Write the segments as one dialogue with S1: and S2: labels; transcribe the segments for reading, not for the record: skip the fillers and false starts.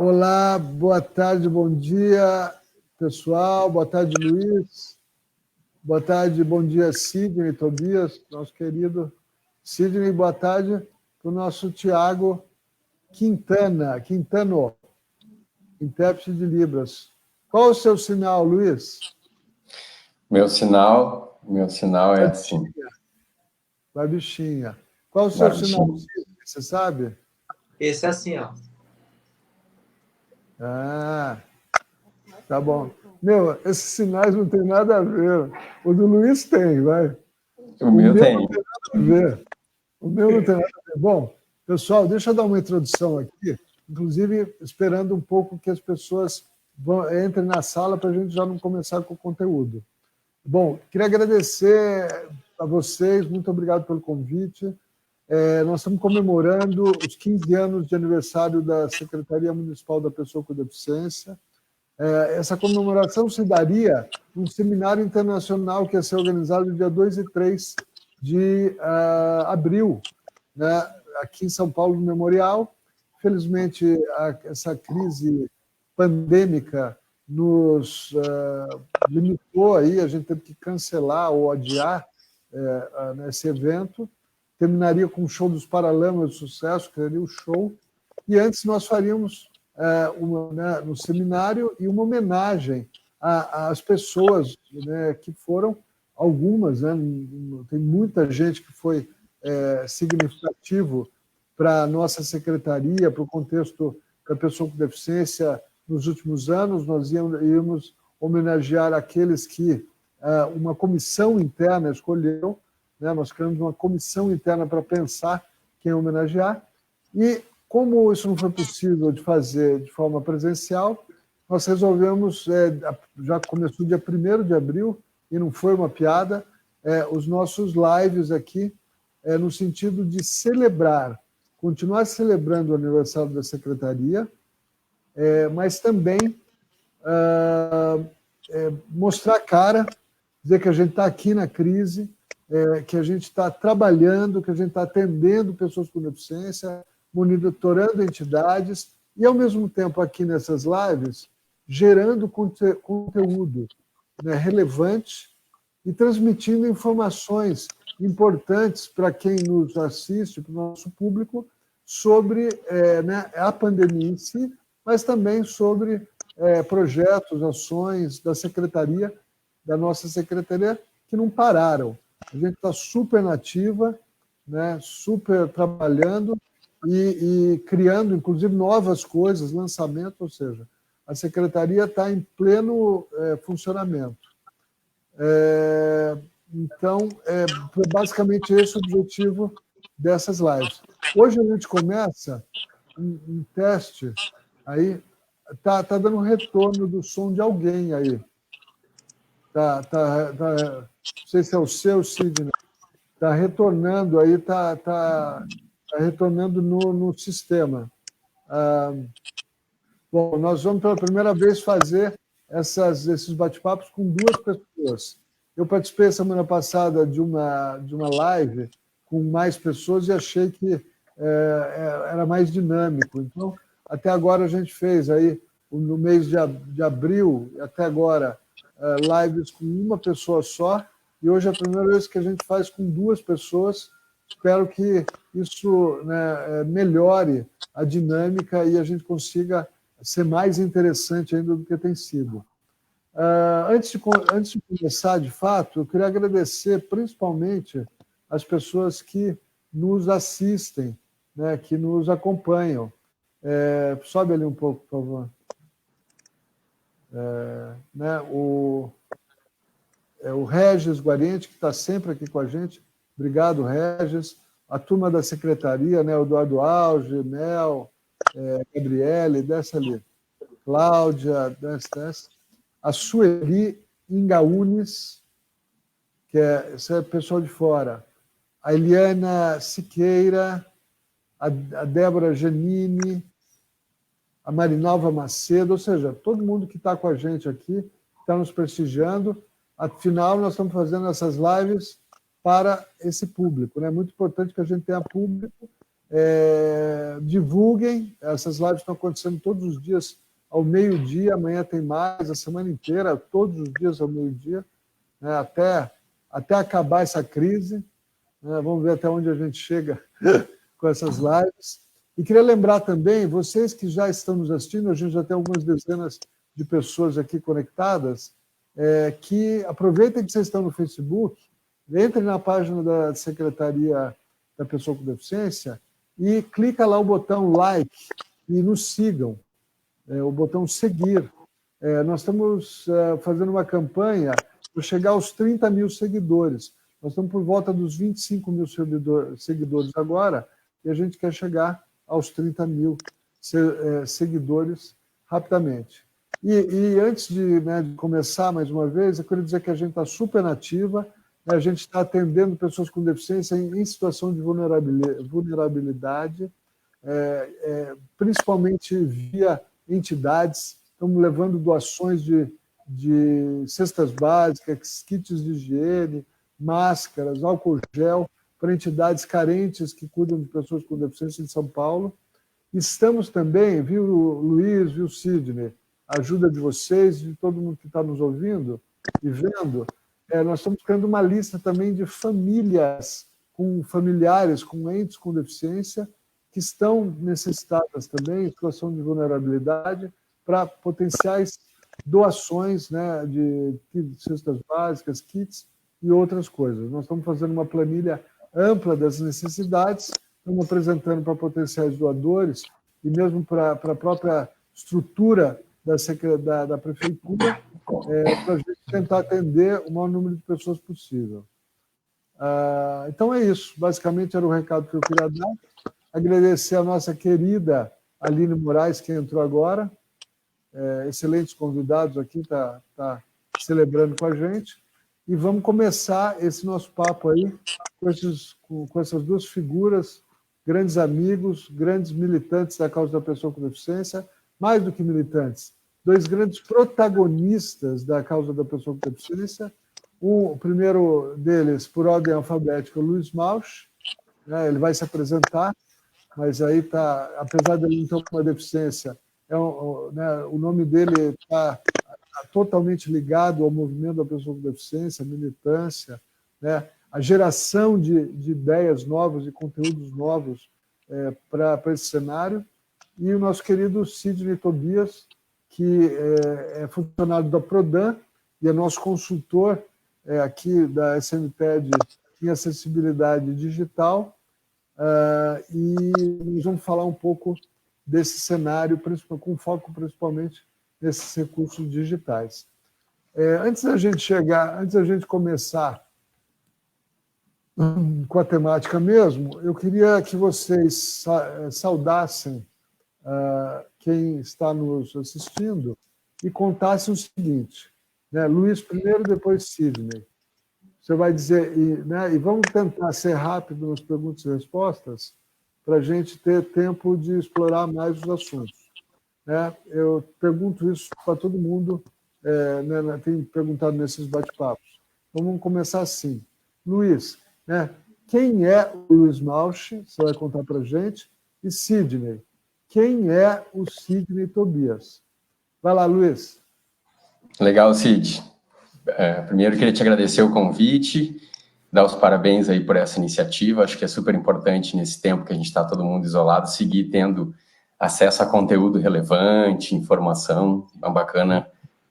S1: Olá, boa tarde, bom dia, pessoal. Boa tarde, Luiz. Boa tarde, bom dia, Sidney, Tobias, nosso querido Sidney. Boa tarde para o nosso Tiago Quintano, intérprete de Libras. Qual o seu sinal, Luiz?
S2: Meu sinal é assim.
S1: Babichinha. Qual o seu sinal, Sidney? Você sabe?
S3: Esse é assim, ó.
S1: Ah, tá bom. Meu, esses sinais não tem nada a ver. O do Luiz tem, vai.
S2: O meu tem.
S1: Não tem nada a ver. O meu não tem nada a ver. Bom, pessoal, deixa eu dar uma introdução aqui, inclusive esperando um pouco que as pessoas entrem na sala para a gente já não começar com o conteúdo. Bom, queria agradecer a vocês, muito obrigado pelo convite. Nós estamos comemorando os 15 anos de aniversário da Secretaria Municipal da Pessoa com Deficiência. Essa comemoração se daria num seminário internacional que ia ser organizado dia 2 e 3 de abril, né, aqui em São Paulo, no Memorial. Felizmente, essa crise pandêmica nos limitou, aí, a gente teve que cancelar ou adiar esse evento. Terminaria com o show dos Paralamas de Sucesso, que seria o show, e antes nós faríamos no seminário e uma homenagem às pessoas, né, que foram algumas, né, tem muita gente que foi significativo para a nossa secretaria, para o contexto da pessoa com deficiência nos últimos anos. Nós íamos homenagear aqueles que uma comissão interna escolheu, né, nós criamos uma comissão interna para pensar quem homenagear, e como isso não foi possível de fazer de forma presencial, nós resolvemos, já começou dia 1º de abril, e não foi uma piada, os nossos lives aqui, no sentido de celebrar, continuar celebrando o aniversário da Secretaria, mas também mostrar a cara, dizer que a gente está aqui na crise, que a gente está trabalhando, que a gente está atendendo pessoas com deficiência, monitorando entidades e, ao mesmo tempo, aqui nessas lives, gerando conteúdo, né, relevante e transmitindo informações importantes para quem nos assiste, para o nosso público, sobre né, a pandemia em si, mas também sobre projetos, ações da secretaria, da nossa secretaria, que não pararam. A gente está super nativa, né, super trabalhando e criando, inclusive, novas coisas, lançamento, ou seja, a secretaria está em pleno funcionamento. Então, basicamente esse o objetivo dessas lives. Hoje a gente começa um teste, aí tá dando um retorno do som de alguém aí. Não sei se é o seu, Sidney. Está retornando aí, está retornando no sistema. Bom, nós vamos pela primeira vez fazer esses bate-papos com 2 pessoas. Eu participei semana passada de uma live com mais pessoas e achei que era mais dinâmico. Então, até agora a gente fez aí, no mês de abril, até agora, lives com uma pessoa só, e hoje é a primeira vez que a gente faz com 2 pessoas. Espero que isso, né, melhore a dinâmica e a gente consiga ser mais interessante ainda do que tem sido. Antes de começar, de fato, eu queria agradecer principalmente as pessoas que nos assistem, né, que nos acompanham. Sobe ali um pouco, por favor. Né, o Regis Guariente, que está sempre aqui com a gente. Obrigado, Regis. A turma da secretaria, né, o Eduardo Auge, Mel, Gabriele, desce ali. Cláudia, desce. A Sueli Ingaunes, que esse é pessoal de fora. A Eliana Siqueira, a Débora Janine, a Marinalva Macedo, ou seja, todo mundo que está com a gente aqui, está nos prestigiando. Afinal, nós estamos fazendo essas lives para esse público, né? É muito importante que a gente tenha público Divulguem, essas lives estão acontecendo todos os dias ao meio-dia, amanhã tem mais, a semana inteira, todos os dias ao meio-dia, né, até acabar essa crise, né, vamos ver até onde a gente chega com essas lives. E queria lembrar também, vocês que já estão nos assistindo, a gente já tem algumas dezenas de pessoas aqui conectadas, que aproveitem que vocês estão no Facebook, entrem na página da Secretaria da Pessoa com Deficiência e clica lá o botão like e nos sigam, o botão seguir. Nós estamos fazendo uma campanha para chegar aos 30 mil seguidores. Nós estamos por volta dos 25 mil seguidores agora e a gente quer chegar aos 30 mil seguidores rapidamente. E antes de começar mais uma vez, eu queria dizer que a gente está super nativa, a gente está atendendo pessoas com deficiência em situação de vulnerabilidade, principalmente via entidades. Estamos levando doações de cestas básicas, kits de higiene, máscaras, álcool gel, para entidades carentes que cuidam de pessoas com deficiência em São Paulo. Estamos também, viu, Luiz, viu, Sidney, a ajuda de vocês, de todo mundo que está nos ouvindo e vendo, nós estamos criando uma lista também de famílias, com familiares, com entes com deficiência, que estão necessitadas também, em situação de vulnerabilidade, para potenciais doações, né, de cestas básicas, kits e outras coisas. Nós estamos fazendo uma planilha ampla das necessidades, estamos apresentando para potenciais doadores e mesmo para a própria estrutura da prefeitura, para a gente tentar atender o maior número de pessoas possível. Então é isso, basicamente era o recado que eu queria dar. Agradecer a nossa querida Aline Moraes, que entrou agora, excelentes convidados aqui, está celebrando com a gente, e vamos começar esse nosso papo aí com essas duas figuras, grandes amigos, grandes militantes da causa da pessoa com deficiência, mais do que militantes, dois grandes protagonistas da causa da pessoa com deficiência. O primeiro deles, por ordem alfabética, o Luiz Mauch, né, ele vai se apresentar, mas aí está, apesar de ele não ter uma deficiência, o nome dele está totalmente ligado ao movimento da pessoa com deficiência, a militância, né, a geração de ideias novas e conteúdos novos para esse cenário. E o nosso querido Sidney Tobias, que é funcionário da Prodan e é nosso consultor aqui da SMPED em acessibilidade digital, e nós vamos falar um pouco desse cenário, com foco principalmente nesses recursos digitais. Antes da gente começar com a temática mesmo, eu queria que vocês saudassem quem está nos assistindo e contassem o seguinte, né? Luiz primeiro, depois Sidney. Você vai dizer, e vamos tentar ser rápido nas perguntas e respostas para a gente ter tempo de explorar mais os assuntos. Né? Eu pergunto isso para todo mundo, tem perguntado nesses bate-papos. Então vamos começar assim. Luiz, né? Quem é o Luiz Mauch? Você vai contar para a gente. E Sidney, quem é o Sidney Tobias? Vai lá, Luiz.
S2: Legal, Sid. Primeiro, queria te agradecer o convite, dar os parabéns aí por essa iniciativa. Acho que é super importante nesse tempo que a gente está todo mundo isolado, seguir tendo acesso a conteúdo relevante, informação,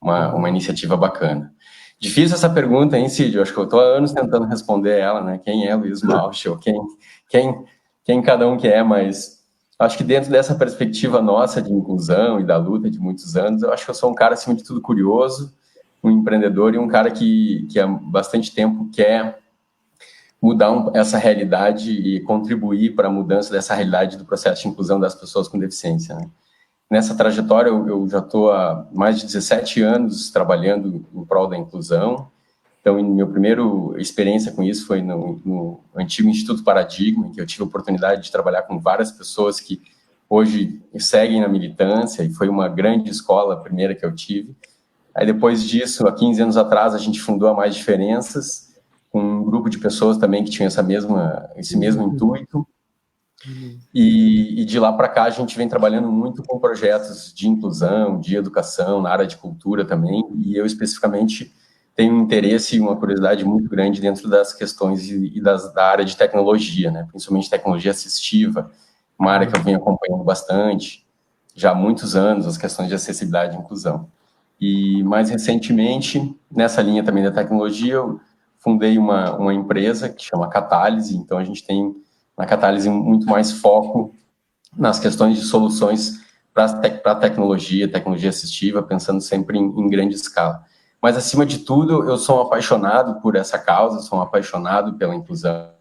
S2: uma iniciativa bacana. Difícil essa pergunta, hein, Cid? Eu acho que eu estou há anos tentando responder ela, né? Quem é Luiz Mauch, ou quem cada um que é, mas acho que dentro dessa perspectiva nossa de inclusão e da luta de muitos anos, eu acho que eu sou um cara, acima de tudo, curioso, um empreendedor e um cara que há bastante tempo quer mudar essa realidade e contribuir para a mudança dessa realidade do processo de inclusão das pessoas com deficiência, né? Nessa trajetória, eu já estou há mais de 17 anos trabalhando em prol da inclusão. Então, minha primeira experiência com isso foi no antigo Instituto Paradigma, em que eu tive a oportunidade de trabalhar com várias pessoas que hoje seguem na militância, e foi uma grande escola, a primeira que eu tive. Aí, depois disso, há 15 anos atrás, a gente fundou a Mais Diferenças, com um grupo de pessoas também que tinham esse mesmo intuito. E de lá para cá a gente vem trabalhando muito com projetos de inclusão, de educação, na área de cultura também, e eu especificamente tenho um interesse e uma curiosidade muito grande dentro das questões da área de tecnologia, né? Principalmente tecnologia assistiva, uma área que eu venho acompanhando bastante, já há muitos anos, as questões de acessibilidade e inclusão. E mais recentemente, nessa linha também da tecnologia, eu fundei uma empresa que chama Catálise, então a gente tem na Catálise muito mais foco nas questões de soluções para tecnologia assistiva, pensando sempre em grande escala. Mas, acima de tudo, eu sou um apaixonado por essa causa, sou um apaixonado pela inclusão.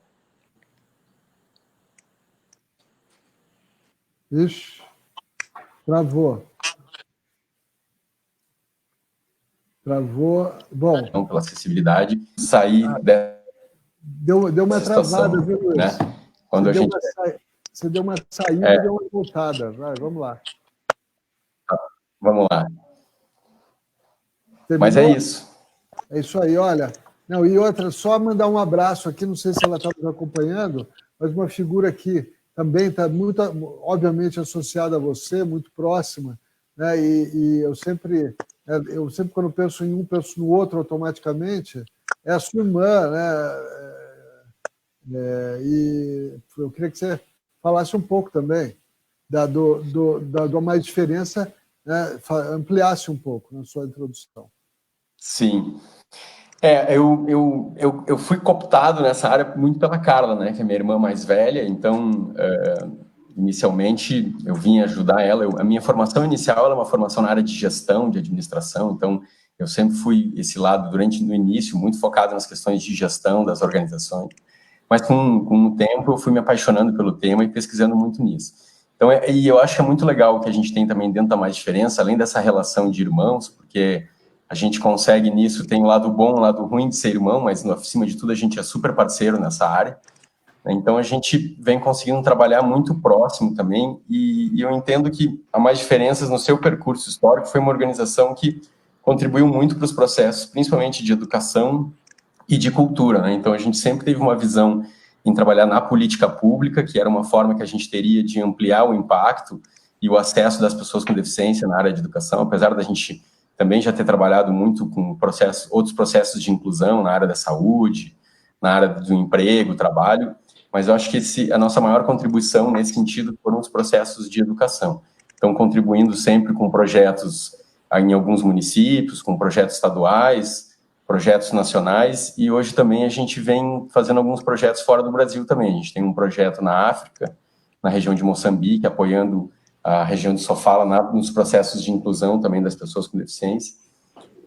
S1: Ixi, travou. Travou. Bom.
S2: Pela acessibilidade, sair
S1: deu uma travada, viu, Luiz?
S2: Né? Quando
S1: você deu uma saída e deu uma voltada. Vai, vamos lá.
S2: Vamos lá.
S1: Terminou?
S2: Mas é isso.
S1: É isso aí, olha. Não, e outra, só mandar um abraço aqui, não sei se ela está nos acompanhando, mas uma figura que também está muito, obviamente, associada a você, muito próxima, né? E eu sempre, quando penso em um, penso no outro automaticamente, é a sua irmã, né? E eu queria que você falasse um pouco também da mais diferença, né? Ampliasse um pouco na sua introdução.
S2: Sim. Eu fui cooptado nessa área muito pela Carla, né, que é minha irmã mais velha, então, inicialmente, eu vim ajudar ela. A minha formação inicial era uma formação na área de gestão, de administração, então, eu sempre fui esse lado, no início, muito focado nas questões de gestão das organizações, mas com o tempo eu fui me apaixonando pelo tema e pesquisando muito nisso. Então, e eu acho que é muito legal o que a gente tem também dentro da Mais Diferença, além dessa relação de irmãos, porque a gente consegue nisso, tem o lado bom, o lado ruim de ser irmão, mas acima de tudo a gente é super parceiro nessa área. Então a gente vem conseguindo trabalhar muito próximo também, e eu entendo que a Mais Diferenças no seu percurso histórico foi uma organização que contribuiu muito para os processos, principalmente de educação e de cultura, né? Então a gente sempre teve uma visão em trabalhar na política pública, que era uma forma que a gente teria de ampliar o impacto e o acesso das pessoas com deficiência na área de educação, apesar da gente também já ter trabalhado muito com outros processos de inclusão na área da saúde, na área do emprego, trabalho, mas eu acho que a nossa maior contribuição nesse sentido foram os processos de educação. Então, contribuindo sempre com projetos em alguns municípios, com projetos estaduais, projetos nacionais, e hoje também a gente vem fazendo alguns projetos fora do Brasil também. A gente tem um projeto na África, na região de Moçambique, apoiando a região de Sofala nos processos de inclusão também das pessoas com deficiência.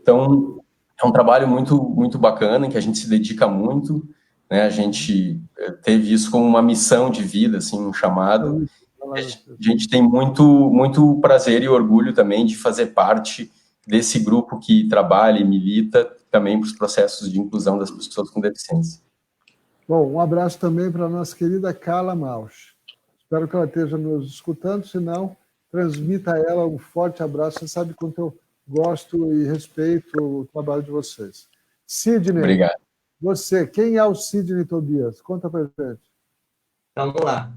S2: Então, é um trabalho muito, muito bacana, em que a gente se dedica muito, né? A gente teve isso como uma missão de vida, assim, um chamado. A gente tem muito, muito prazer e orgulho também de fazer parte desse grupo que trabalha e milita também para os processos de inclusão das pessoas com deficiência.
S1: Bom, um abraço também para a nossa querida Carla Mausch. Espero que ela esteja nos escutando, se não, transmita a ela um forte abraço. Você sabe quanto eu gosto e respeito o trabalho de vocês. Sidney,
S2: obrigado.
S1: Você, quem é o Sidney Tobias? Conta para a gente.
S3: Vamos lá.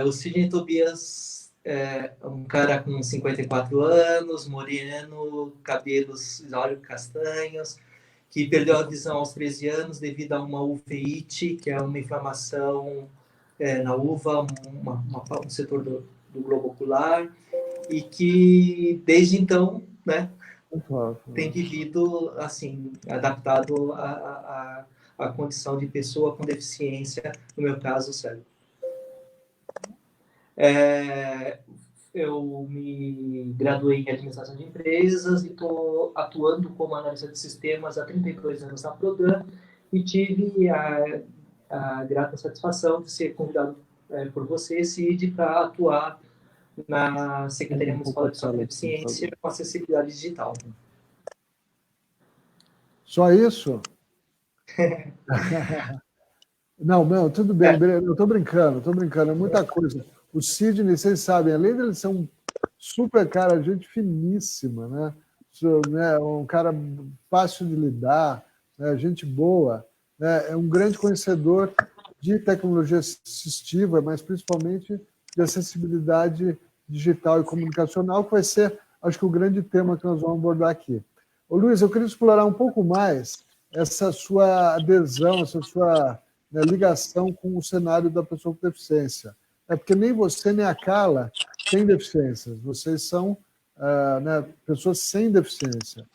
S3: O Sidney Tobias é um cara com 54 anos, moreno, cabelos olhos castanhos, que perdeu a visão aos 13 anos devido a uma uveíte, que é uma inflamação na uva, um setor do globo ocular, e que desde então, né, tem vivido assim, adaptado à condição de pessoa com deficiência, no meu caso, cego. Eu me graduei em administração de empresas e estou atuando como analista de sistemas há 32 anos na Prodam, e tive a grata satisfação de ser convidado por você, Cid, para atuar na Secretaria Municipal de Pessoas com Deficiência com acessibilidade digital.
S1: Só isso? Não, tudo bem, eu estou brincando, é muita coisa. O Sidney, vocês sabem, além de ele ser um super cara, gente finíssima, né? Um cara fácil de lidar, né? Gente boa, né? É um grande conhecedor de tecnologia assistiva, mas principalmente de acessibilidade digital e comunicacional, que vai ser, acho que, o grande tema que nós vamos abordar aqui. Ô, Luiz, eu queria explorar um pouco mais essa sua adesão, essa sua, né, ligação com o cenário da pessoa com deficiência. É porque nem você nem a Carla têm deficiências, vocês são né, pessoas sem deficiência.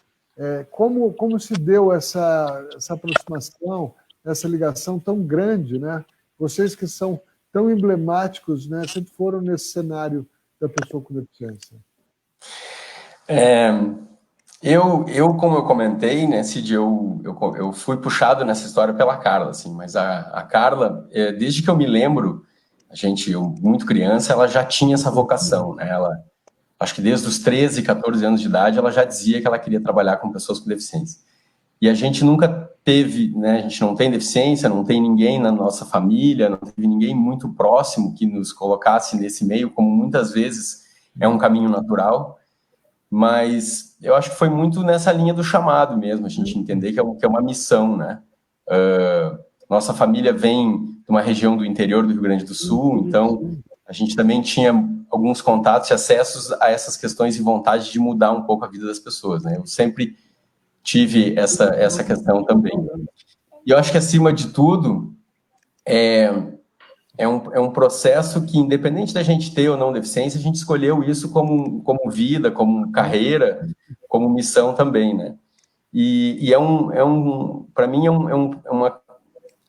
S1: Como se deu essa aproximação, essa ligação tão grande, né? Vocês que são tão emblemáticos, né, sempre foram nesse cenário da pessoa com deficiência.
S2: Como eu comentei, né, Cid, eu fui puxado nessa história pela Carla, assim, mas a Carla, desde que eu me lembro, eu muito criança, ela já tinha essa vocação, né? Acho que desde os 13, 14 anos de idade, ela já dizia que ela queria trabalhar com pessoas com deficiência. E a gente nunca teve, né, a gente não tem deficiência, não tem ninguém na nossa família, não teve ninguém muito próximo que nos colocasse nesse meio, como muitas vezes é um caminho natural, mas eu acho que foi muito nessa linha do chamado mesmo, a gente entender que é uma missão, né? Nossa família vem de uma região do interior do Rio Grande do Sul, então a gente também tinha alguns contatos e acessos a essas questões e vontade de mudar um pouco a vida das pessoas, né? Eu sempre tive essa questão também. E eu acho que, acima de tudo, é um processo que, independente da gente ter ou não deficiência, a gente escolheu isso como vida, como carreira, como missão também, né? E para mim,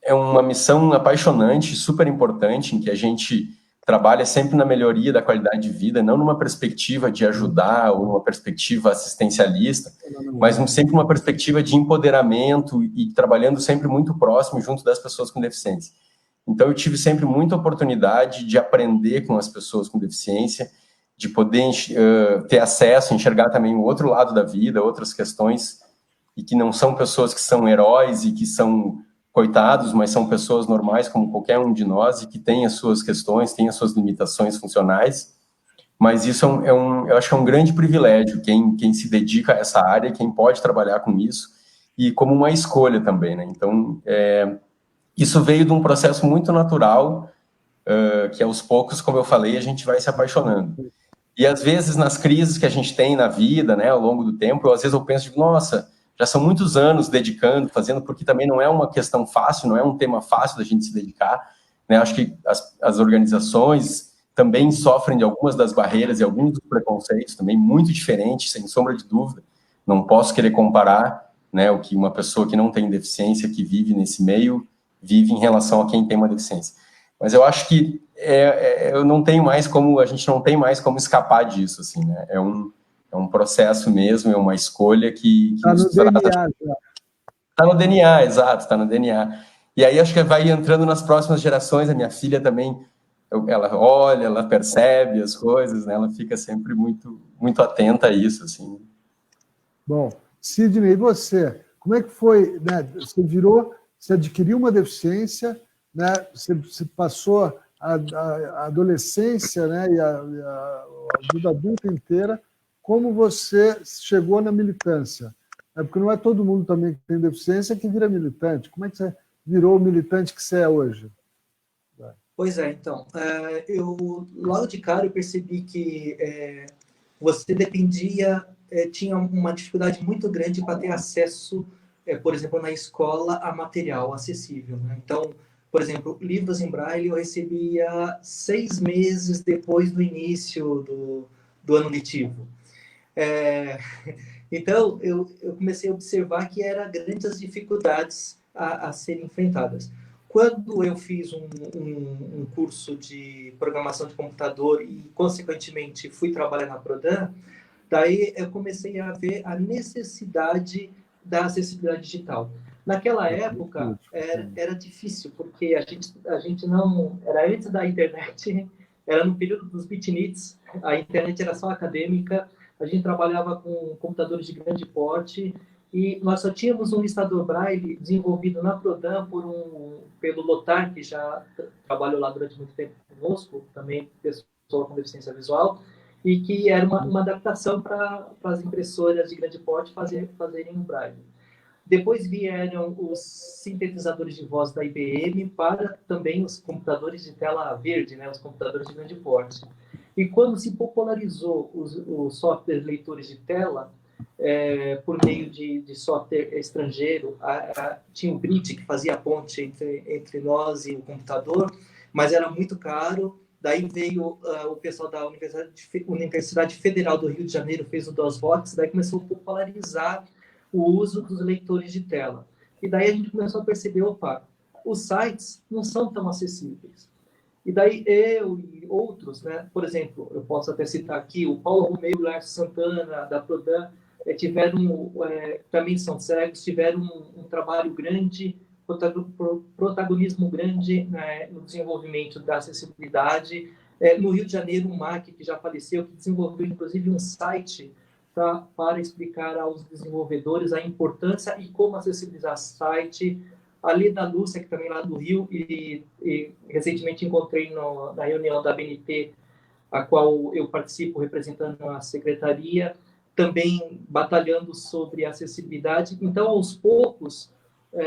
S2: é uma missão apaixonante, super importante, em que a gente trabalha sempre na melhoria da qualidade de vida, não numa perspectiva de ajudar ou numa perspectiva assistencialista, mas sempre uma perspectiva de empoderamento e trabalhando sempre muito próximo junto das pessoas com deficiência. Então, eu tive sempre muita oportunidade de aprender com as pessoas com deficiência, de poder ter acesso, enxergar também o outro lado da vida, outras questões, e que não são pessoas que são heróis e que são coitados, mas são pessoas normais como qualquer um de nós e que têm as suas questões, têm as suas limitações funcionais, mas isso eu acho que é um grande privilégio, quem se dedica a essa área, quem pode trabalhar com isso, e como uma escolha também, né? Então, isso veio de um processo muito natural, que aos poucos, como eu falei, a gente vai se apaixonando. E às vezes, nas crises que a gente tem na vida, né, ao longo do tempo, às vezes eu penso, nossa, já são muitos anos dedicando, fazendo, porque também não é uma questão fácil, não é um tema fácil da gente se dedicar, né? Acho que as organizações também sofrem de algumas das barreiras e alguns dos preconceitos também muito diferentes, sem sombra de dúvida. Não posso querer comparar, né, o que uma pessoa que não tem deficiência, que vive nesse meio, vive em relação a quem tem uma deficiência. Mas eu acho que eu não tenho mais a gente não tem mais como escapar disso, assim, né? É um processo mesmo, é uma escolha que
S1: nos trata.
S2: Está no DNA, exato, está no DNA. E aí acho que vai entrando nas próximas gerações, a minha filha também, ela olha, ela percebe as coisas, né? Ela fica sempre muito, muito atenta a isso, assim.
S1: Bom, Sidney, e você? Como é que foi, né? Você adquiriu uma deficiência, né? Você passou a adolescência, né? E a vida adulta inteira. Como você chegou na militância? Porque não é todo mundo também que tem deficiência que vira militante. Como é que você virou o militante que você é hoje?
S3: Pois é, então, eu logo de cara eu percebi que você tinha uma dificuldade muito grande para ter acesso, por exemplo, na escola, a material acessível, né? Então, por exemplo, livros em braille eu recebia 6 meses depois do início do ano letivo. Então, eu comecei a observar que eram grandes as dificuldades a serem enfrentadas. Quando eu fiz um curso de programação de computador e, consequentemente, fui trabalhar na Prodan, daí eu comecei a ver a necessidade da acessibilidade digital. Naquela época, era difícil, porque a gente não... Era antes da internet, era no período dos beatniks, a internet era só acadêmica, a gente trabalhava com computadores de grande porte, e nós só tínhamos um listador Braille desenvolvido na Prodan pelo Lotar, que já trabalhou lá durante muito tempo conosco, também pessoa com deficiência visual, e que era uma adaptação para as impressoras de grande porte fazerem o Braille. Depois vieram os sintetizadores de voz da IBM para também os computadores de tela verde, né, os computadores de grande porte. E quando se popularizou os softwares leitores de tela, por meio de software estrangeiro, tinha o BRIT, que fazia a ponte entre nós e o computador, mas era muito caro. Daí veio o pessoal da Universidade Federal do Rio de Janeiro, fez o DOSVox, daí começou a popularizar o uso dos leitores de tela. E daí a gente começou a perceber, opa, os sites não são tão acessíveis. E daí eu e outros, né, por exemplo, eu posso até citar aqui o Paulo Romeu e o Lércio Santana, da Prodan, também são cegos, tiveram um trabalho grande, protagonismo grande, né, no desenvolvimento da acessibilidade. No Rio de Janeiro, o MAC, que já faleceu, que desenvolveu inclusive um site para explicar aos desenvolvedores a importância e como acessibilizar site. A Leda Lúcia, que também é lá do Rio, e recentemente encontrei na reunião da BNT, a qual eu participo representando a secretaria, também batalhando sobre acessibilidade. Então, aos poucos,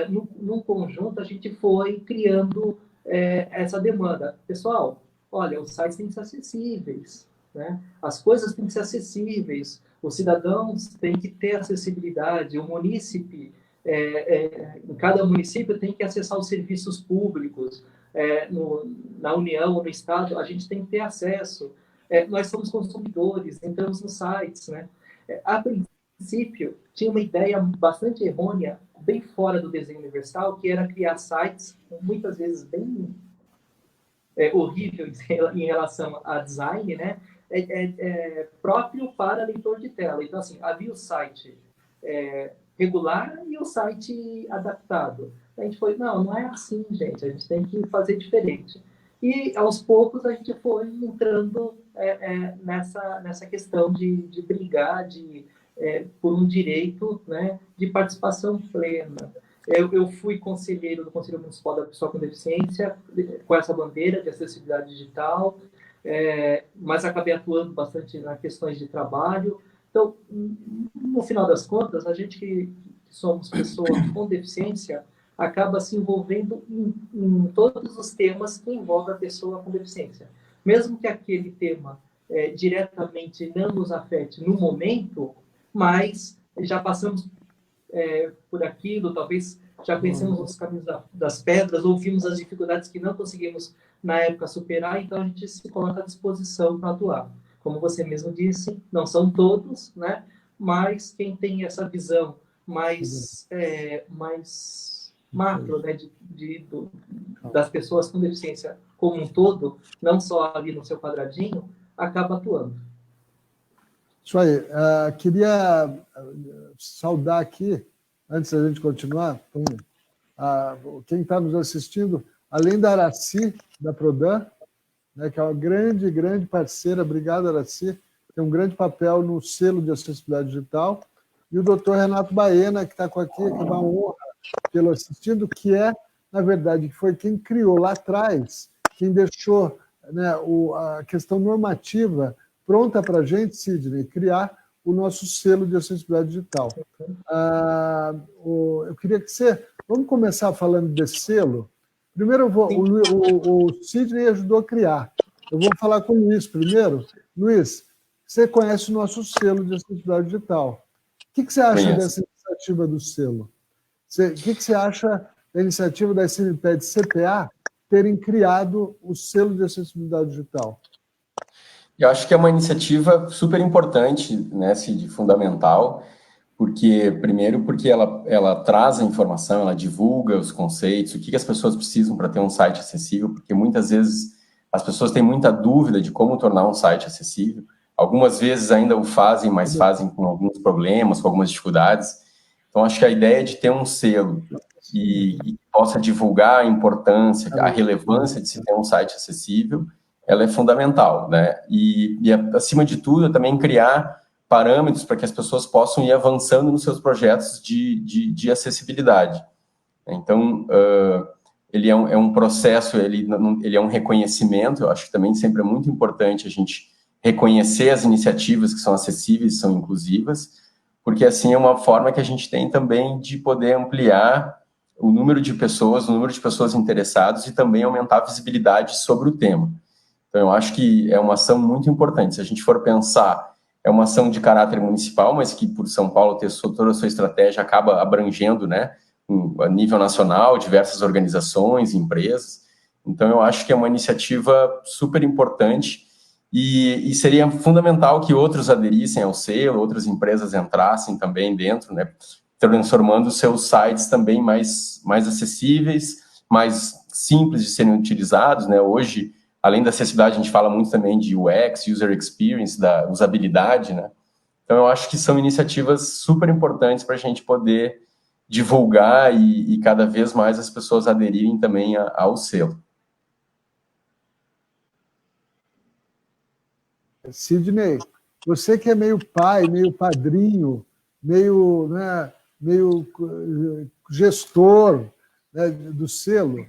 S3: no conjunto, a gente foi criando essa demanda. Pessoal, olha, os sites têm que ser acessíveis, né? As coisas têm que ser acessíveis, os cidadãos têm que ter acessibilidade, o munícipe, em cada município tem que acessar os serviços públicos, na União ou no Estado, a gente tem que ter acesso. Nós somos consumidores, entramos nos sites, né? A princípio, tinha uma ideia bastante errônea, bem fora do desenho universal, que era criar sites, muitas vezes bem horríveis em relação a design, né? Próprio para leitor de tela. Então, assim, havia o site regular e o site adaptado. A gente foi, não é assim, gente, a gente tem que fazer diferente. E, aos poucos, a gente foi entrando nessa questão de brigar por um direito, né, de participação plena. Eu fui conselheiro do Conselho Municipal da Pessoa com Deficiência, com essa bandeira de acessibilidade digital, mas acabei atuando bastante nas questões de trabalho. Então, no final das contas, a gente que somos pessoas com deficiência acaba se envolvendo em todos os temas que envolvem a pessoa com deficiência. Mesmo que aquele tema diretamente não nos afete no momento, mas já passamos por aquilo, talvez já conhecemos os caminhos das pedras, ou vimos as dificuldades que não conseguimos na época superar, então a gente se coloca à disposição para atuar. Como você mesmo disse, não são todos, né? Mas quem tem essa visão mais macro, né, das pessoas com deficiência como um todo, não só ali no seu quadradinho, acaba atuando.
S1: Isso aí. Queria saudar aqui, antes da gente continuar, quem está nos assistindo, além da Araci, da Prodan, né, que é uma grande, grande parceira, obrigado, Araci, tem um grande papel no selo de acessibilidade digital, e o doutor Renato Baena, que está aqui, que é uma honra pelo assistindo, que na verdade, que foi quem criou lá atrás, quem deixou, né, a questão normativa pronta para a gente, Sidney, criar o nosso selo de acessibilidade digital. Eu queria que você... Vamos começar falando desse selo? Primeiro, o Sidney ajudou a criar. Eu vou falar com o Luiz primeiro. Luiz, você conhece o nosso selo de acessibilidade digital. O que você acha dessa iniciativa do selo? O que você acha da iniciativa da SMPED CPA terem criado o selo de acessibilidade digital?
S2: Eu acho que é uma iniciativa super importante, né, Cid, fundamental, primeiro porque ela traz a informação, ela divulga os conceitos, o que as pessoas precisam para ter um site acessível, porque muitas vezes as pessoas têm muita dúvida de como tornar um site acessível, algumas vezes ainda o fazem, mas fazem com alguns problemas, com algumas dificuldades. Então, acho que a ideia de ter um selo que possa divulgar a importância, a relevância de se ter um site acessível, ela é fundamental, né? E acima de tudo, também criar parâmetros para que as pessoas possam ir avançando nos seus projetos de acessibilidade. Então, ele é um processo, ele é um reconhecimento. Eu acho que também sempre é muito importante a gente reconhecer as iniciativas que são acessíveis, são inclusivas, porque assim é uma forma que a gente tem também de poder ampliar o número de pessoas interessadas e também aumentar a visibilidade sobre o tema. Então, eu acho que é uma ação muito importante. Se a gente for pensar, é uma ação de caráter municipal, mas que, por São Paulo ter toda a sua estratégia, acaba abrangendo, né, a nível nacional, diversas organizações, empresas. Então, eu acho que é uma iniciativa super importante e seria fundamental que outros aderissem ao selo, outras empresas entrassem também dentro, né, transformando os seus sites também mais acessíveis, mais simples de serem utilizados, né? Hoje, além da acessibilidade, a gente fala muito também de UX, User Experience, da usabilidade, né? Então, eu acho que são iniciativas super importantes para a gente poder divulgar e cada vez mais as pessoas aderirem também ao selo.
S1: Sidney, você que é meio pai, meio padrinho, meio, né, meio gestor, né, do selo, o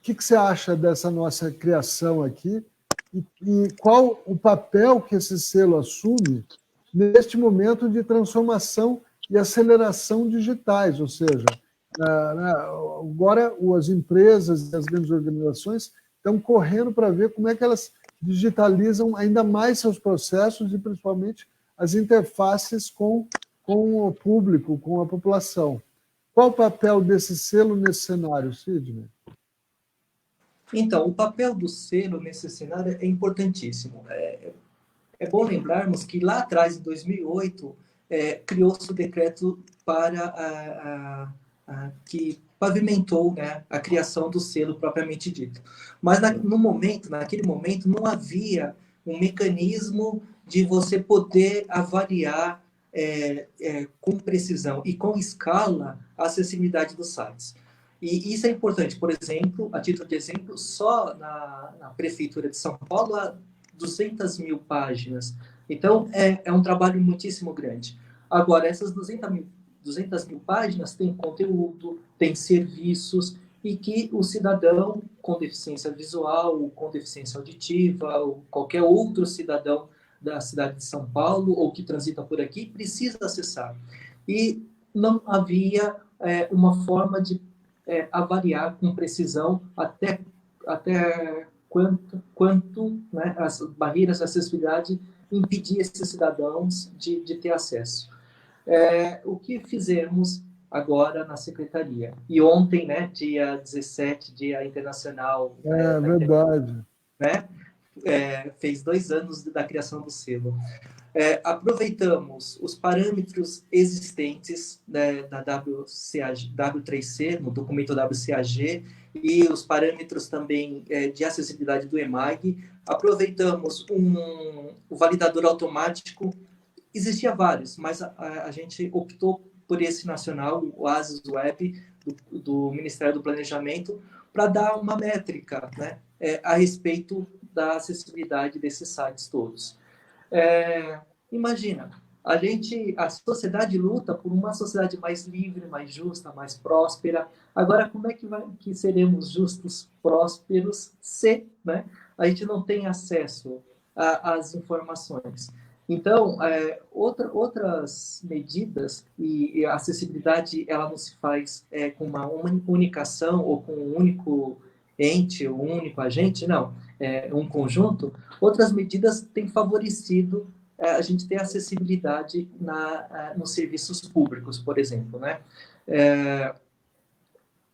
S1: que você acha dessa nossa criação aqui e qual o papel que esse selo assume neste momento de transformação e aceleração digitais, ou seja, agora as empresas e as grandes organizações estão correndo para ver como é que elas digitalizam ainda mais seus processos e principalmente as interfaces com o público, com a população. Qual o papel desse selo nesse cenário, Sidney?
S3: Então, o papel do selo nesse cenário é importantíssimo. É bom lembrarmos que lá atrás, em 2008, criou-se o decreto para que pavimentou, né, a criação do selo propriamente dito. Mas naquele momento, não havia um mecanismo de você poder avaliar com precisão e com escala a acessibilidade dos sites. E isso é importante. Por exemplo, a título de exemplo, só na Prefeitura de São Paulo há 200 mil páginas. Então, é um trabalho muitíssimo grande. Agora, essas 200 mil páginas têm conteúdo, têm serviços, e que o cidadão com deficiência visual, com deficiência auditiva, ou qualquer outro cidadão da cidade de São Paulo, ou que transita por aqui, precisa acessar. E não havia uma forma de avaliar com precisão até quanto né, as barreiras de acessibilidade impediam esses cidadãos de ter acesso. O que fizemos agora na Secretaria? E ontem, né, dia 17, Dia Internacional...
S1: verdade.
S3: Né, fez 2 anos da criação do selo. Aproveitamos os parâmetros existentes, né, da W3C, no documento WCAG, e os parâmetros também de acessibilidade do EMAG. Aproveitamos o validador automático. Existia vários, mas a gente optou por esse nacional, o ASIS Web, do Ministério do Planejamento, para dar uma métrica, né, a respeito da acessibilidade desses sites todos. Imagina, a sociedade luta por uma sociedade mais livre, mais justa, mais próspera. Agora, como é que seremos justos, prósperos, se, né, a gente não tem acesso às informações? Então, outras medidas, e a acessibilidade ela não se faz com uma única ação ou com um único ente, ou um único agente, não, um conjunto. Outras medidas têm favorecido a gente ter acessibilidade nos serviços públicos, por exemplo, né?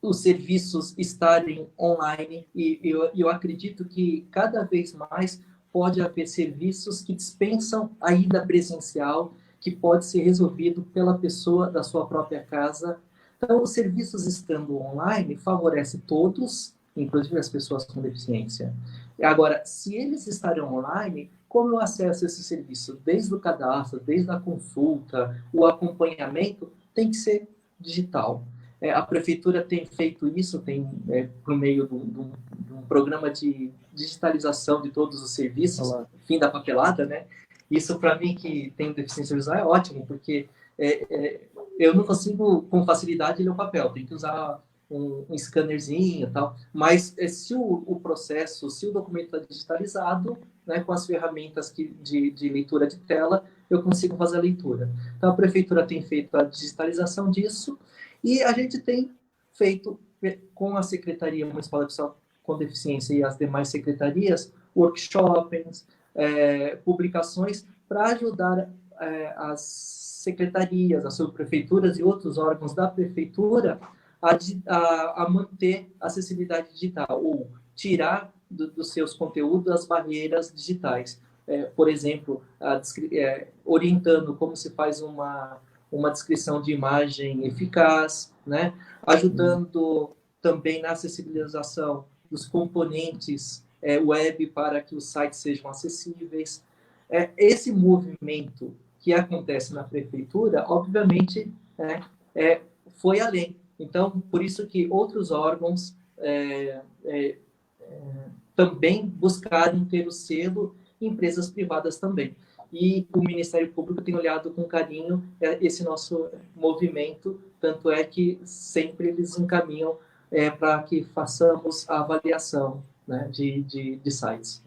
S3: Os serviços estarem online, e eu acredito que cada vez mais pode haver serviços que dispensam a ida presencial, que pode ser resolvido pela pessoa da sua própria casa. Então, os serviços estando online favorecem todos, inclusive as pessoas com deficiência. Agora, se eles estarem online, como eu acesso a esse serviço? Desde o cadastro, desde a consulta, o acompanhamento, tem que ser digital. A prefeitura tem feito isso, por meio de um programa de digitalização de todos os serviços, fim da papelada, né? Isso, para mim, que tenho deficiência visual, é ótimo, porque eu não consigo, com facilidade, ler o papel. Tem que usar um scannerzinho e tal, mas se o processo, se o documento está digitalizado, né, com as ferramentas de leitura de tela, eu consigo fazer a leitura. Então, a prefeitura tem feito a digitalização disso e a gente tem feito, com a Secretaria Municipal da Pessoa com Deficiência e as demais secretarias, workshops, publicações para ajudar as secretarias, as subprefeituras e outros órgãos da prefeitura a manter a acessibilidade digital, ou tirar dos seus conteúdos as barreiras digitais. Por exemplo, orientando como se faz uma descrição de imagem eficaz, né? Ajudando também na acessibilização dos componentes web para que os sites sejam acessíveis. Esse movimento que acontece na prefeitura, obviamente, foi além. Então, por isso que outros órgãos também buscaram ter o selo, empresas privadas também. E o Ministério Público tem olhado com carinho esse nosso movimento, tanto é que sempre eles encaminham para que façamos a avaliação, né, de sites.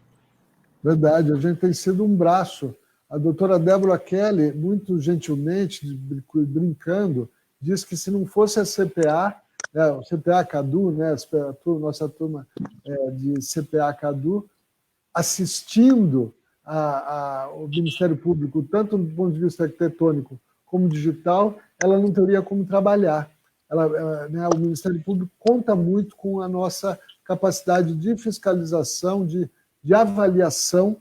S1: Verdade, a gente tem sido um braço. A doutora Débora Kelly, muito gentilmente, brincando, diz que se não fosse a CPA, o CPA Cadu, né, nossa turma de CPA Cadu, assistindo o Ministério Público, tanto do ponto de vista arquitetônico como digital, ela não teria como trabalhar. O Ministério Público conta muito com a nossa capacidade de fiscalização, de avaliação,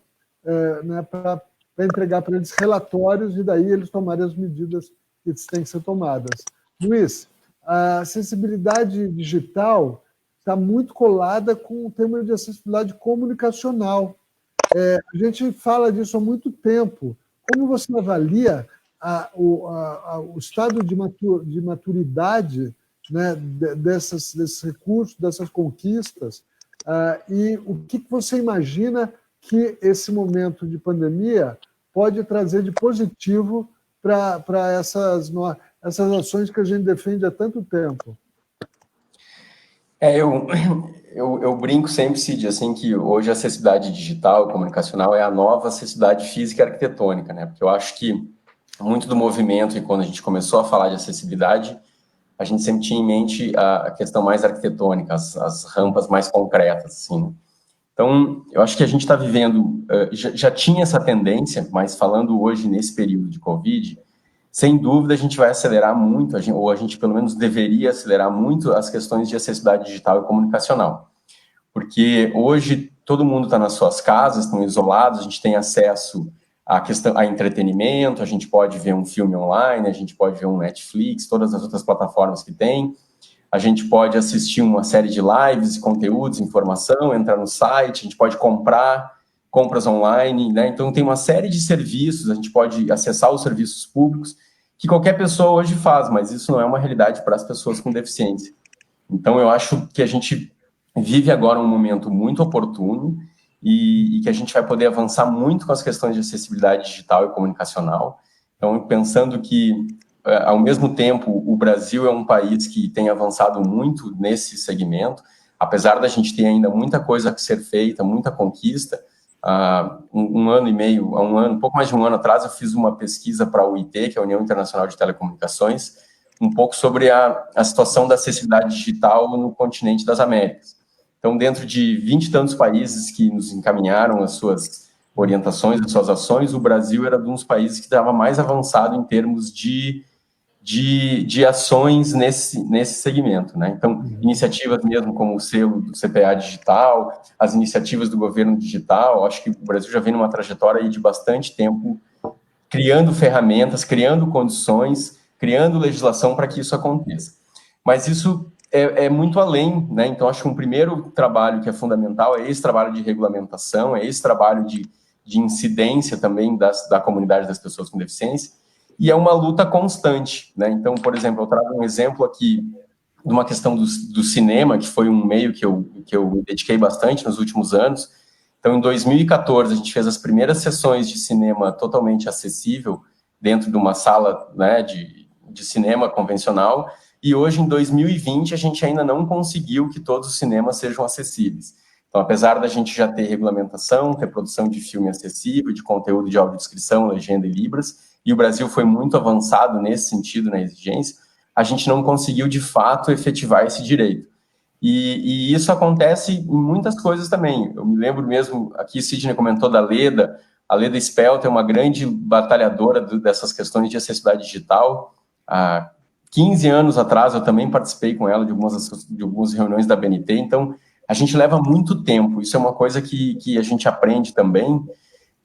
S1: né, para entregar para eles relatórios e daí eles tomarem as medidas que têm que ser tomadas. Luiz, a acessibilidade digital está muito colada com o tema de acessibilidade comunicacional. A gente fala disso há muito tempo. Como você avalia o estado de maturidade, né, desses recursos, dessas conquistas, e o que você imagina que esse momento de pandemia pode trazer de positivo para essas ações que a gente defende há tanto tempo?
S2: Eu brinco sempre, Cid, assim, que hoje a acessibilidade digital, comunicacional, é a nova acessibilidade física e arquitetônica, né? Porque eu acho que muito do movimento, e quando a gente começou a falar de acessibilidade, a gente sempre tinha em mente a questão mais arquitetônica, as rampas mais concretas, assim. Então, eu acho que a gente está vivendo, já tinha essa tendência, mas falando hoje nesse período de Covid, sem dúvida a gente vai acelerar muito, ou a gente pelo menos deveria acelerar muito as questões de acessibilidade digital e comunicacional. Porque hoje todo mundo está nas suas casas, estão isolados, a gente tem acesso a entretenimento, a gente pode ver um filme online, a gente pode ver um Netflix, todas as outras plataformas que tem, a gente pode assistir uma série de lives, conteúdos, informação, entrar no site, a gente pode compras online, né? Então tem uma série de serviços, a gente pode acessar os serviços públicos que qualquer pessoa hoje faz, mas isso não é uma realidade para as pessoas com deficiência. Então eu acho que a gente vive agora um momento muito oportuno e que a gente vai poder avançar muito com as questões de acessibilidade digital e comunicacional. Então, pensando que, ao mesmo tempo, o Brasil é um país que tem avançado muito nesse segmento, apesar da gente ter ainda muita coisa a ser feita, muita conquista. Um ano e meio, pouco mais de um ano atrás, eu fiz uma pesquisa para a UIT, que é a União Internacional de Telecomunicações, um pouco sobre a situação da acessibilidade digital no continente das Américas. Então, dentro de 20 e tantos países que nos encaminharam as suas orientações, as suas ações, o Brasil era um dos países que estava mais avançado em termos de ações nesse segmento, né? Então, iniciativas mesmo como o selo do CPA digital, as iniciativas do governo digital, acho que o Brasil já vem numa trajetória aí de bastante tempo criando ferramentas, criando condições, criando legislação para que isso aconteça. Mas isso é muito além, né? Então, acho que um primeiro trabalho que é fundamental é esse trabalho de regulamentação, é esse trabalho de incidência também da comunidade das pessoas com deficiência, e é uma luta constante, né? Então, por exemplo, eu trago um exemplo aqui de uma questão do cinema, que foi um meio que eu me dediquei bastante nos últimos anos. Então, em 2014, a gente fez as primeiras sessões de cinema totalmente acessível dentro de uma sala, né, de cinema convencional, e hoje, em 2020, a gente ainda não conseguiu que todos os cinemas sejam acessíveis. Então, apesar da gente já ter regulamentação, ter produção de filme acessível, de conteúdo de audiodescrição, legenda e libras, e o Brasil foi muito avançado nesse sentido, na exigência, a gente não conseguiu, de fato, efetivar esse direito. E isso acontece em muitas coisas também. Eu me lembro mesmo, aqui Sidney comentou da Leda, a Leda Spelt é uma grande batalhadora dessas questões de acessibilidade digital. Há 15 anos atrás eu também participei com ela de algumas reuniões da BNT, então a gente leva muito tempo, isso é uma coisa que a gente aprende também,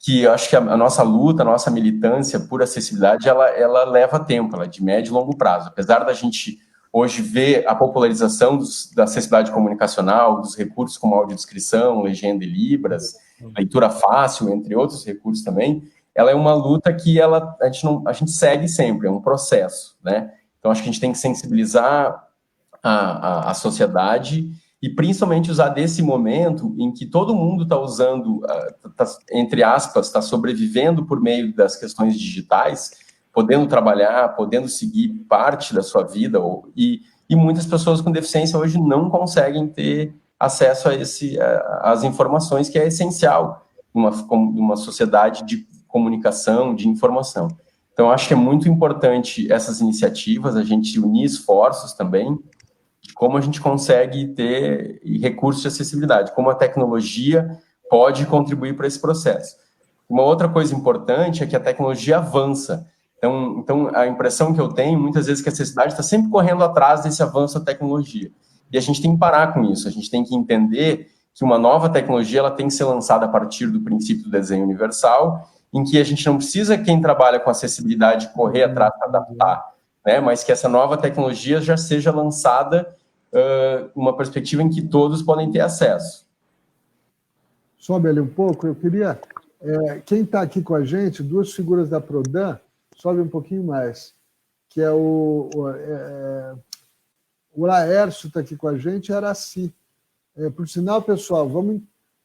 S2: que eu acho que a nossa luta, a nossa militância por acessibilidade, ela leva tempo, ela é de médio e longo prazo. Apesar da gente hoje ver a popularização da acessibilidade comunicacional, dos recursos como audiodescrição, legenda e libras, leitura fácil, entre outros recursos também, ela é uma luta que a gente segue sempre, é um processo, né? Então, acho que a gente tem que sensibilizar a sociedade e principalmente usar desse momento em que todo mundo está usando, entre aspas, está sobrevivendo por meio das questões digitais, podendo trabalhar, podendo seguir parte da sua vida, e muitas pessoas com deficiência hoje não conseguem ter acesso às informações, que é essencial numa sociedade de comunicação, de informação. Então, acho que é muito importante essas iniciativas, a gente unir esforços também, de como a gente consegue ter recursos de acessibilidade, como a tecnologia pode contribuir para esse processo. Uma outra coisa importante é que a tecnologia avança. Então, a impressão que eu tenho, muitas vezes, é que a acessibilidade está sempre correndo atrás desse avanço da tecnologia. E a gente tem que parar com isso, a gente tem que entender que uma nova tecnologia ela tem que ser lançada a partir do princípio do desenho universal, em que a gente não precisa, quem trabalha com acessibilidade, correr atrás para adaptar, né? Mas que essa nova tecnologia já seja lançada uma perspectiva em que todos podem ter acesso.
S1: Sobe ali um pouco, eu queria... quem está aqui com a gente, duas figuras da Prodan, sobe um pouquinho mais, que é o Laércio está aqui com a gente e a Araci. Por sinal, pessoal,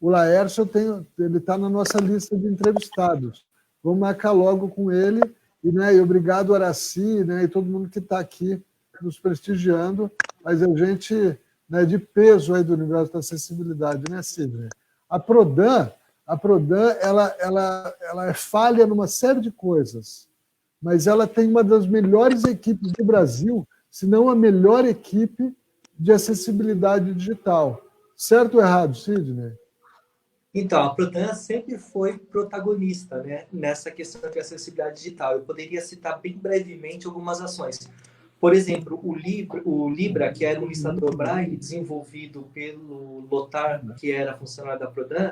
S1: o Laércio ele está na nossa lista de entrevistados. Vamos marcar logo com ele, e obrigado, Araci, e todo mundo que está aqui nos prestigiando, mas a gente de peso aí do universo da acessibilidade, né, Sidney? A Prodan, ela é falha numa série de coisas, mas ela tem uma das melhores equipes do Brasil, se não a melhor equipe de acessibilidade digital. Certo ou errado, Sidney?
S3: Então, a Prodan sempre foi protagonista, né, nessa questão de acessibilidade digital. Eu poderia citar bem brevemente algumas ações. Por exemplo, o Libra, que era um listador Braille desenvolvido pelo Lothar, que era funcionário da Prodan,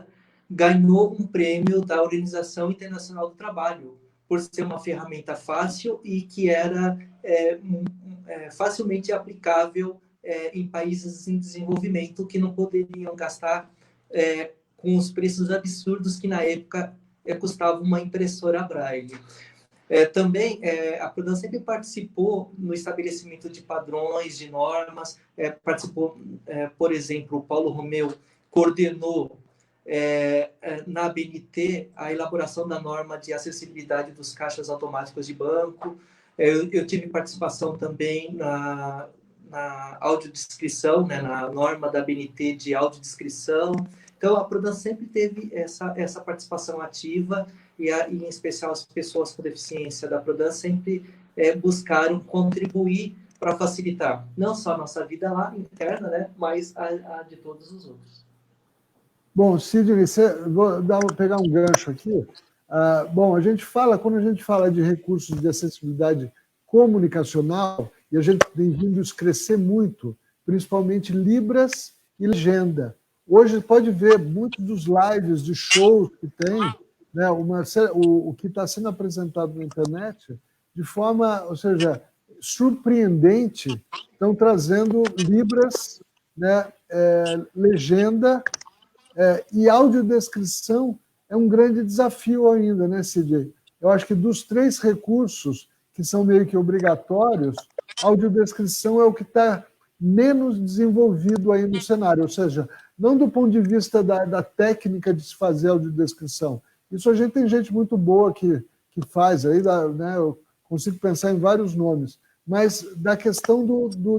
S3: ganhou um prêmio da Organização Internacional do Trabalho, por ser uma ferramenta fácil e que era facilmente aplicável em países em desenvolvimento que não poderiam gastar com os preços absurdos que na época custava uma impressora Braille. Também a Prodan sempre participou no estabelecimento de padrões, de normas, participou, por exemplo, o Paulo Romeu coordenou na BNT a elaboração da norma de acessibilidade dos caixas automáticos de banco. Eu tive participação também na audiodescrição, né, na norma da BNT de audiodescrição. Então, a Prodan sempre teve essa participação ativa e, em especial, as pessoas com deficiência da Prodan sempre buscaram contribuir para facilitar não só a nossa vida lá interna, né, mas a de todos os outros.
S1: Bom, Sidney, vou pegar um gancho aqui. Bom, quando a gente fala de recursos de acessibilidade comunicacional, e a gente tem vindo isso crescer muito, principalmente Libras e legenda. Hoje pode ver muitos dos lives de shows que tem, né, o que está sendo apresentado na internet, de forma, ou seja, surpreendente, estão trazendo Libras, né, legenda e audiodescrição é um grande desafio ainda, né, Sidney? Eu acho que dos 3 recursos que são meio que obrigatórios, a audiodescrição é o que está menos desenvolvido aí no cenário, ou seja, não do ponto de vista da técnica de se fazer audiodescrição. Isso tem gente muito boa que faz aí, né, eu consigo pensar em vários nomes, mas da questão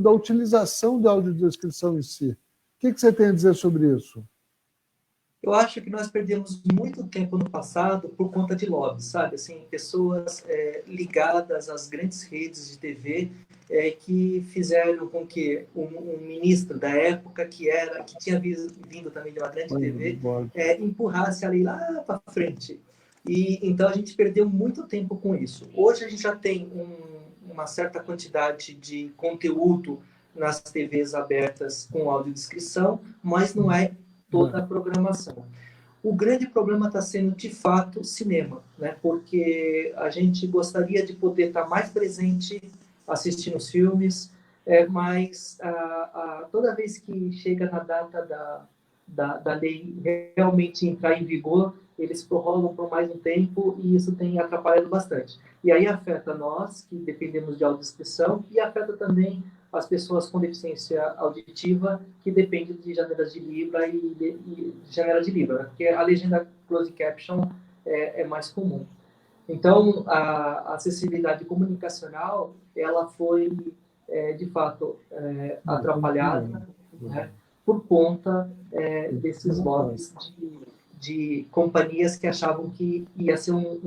S1: da utilização da audiodescrição em si. O que você tem a dizer sobre isso?
S3: Eu acho que nós perdemos muito tempo no passado por conta de lobbies, sabe? Assim, pessoas ligadas às grandes redes de TV que fizeram com que um ministro da época, que tinha vindo também de uma grande TV, empurrasse a lei lá para frente. E então a gente perdeu muito tempo com isso. Hoje a gente já tem uma certa quantidade de conteúdo nas TVs abertas com audiodescrição, mas não é toda a programação. O grande problema está sendo, de fato, o cinema, né? Porque a gente gostaria de poder estar mais presente assistindo os filmes, mas toda vez que chega na data da lei realmente entrar em vigor, eles prorrogam por mais um tempo e isso tem atrapalhado bastante. E aí afeta nós, que dependemos de audiodescrição, e afeta também as pessoas com deficiência auditiva, que dependem de janelas de Libra e janela de Libra, né? Porque a legenda closed caption é mais comum. Então, a acessibilidade comunicacional, ela foi, de fato, atrapalhada, né, por conta desses lobbies de companhias que achavam que ia ser um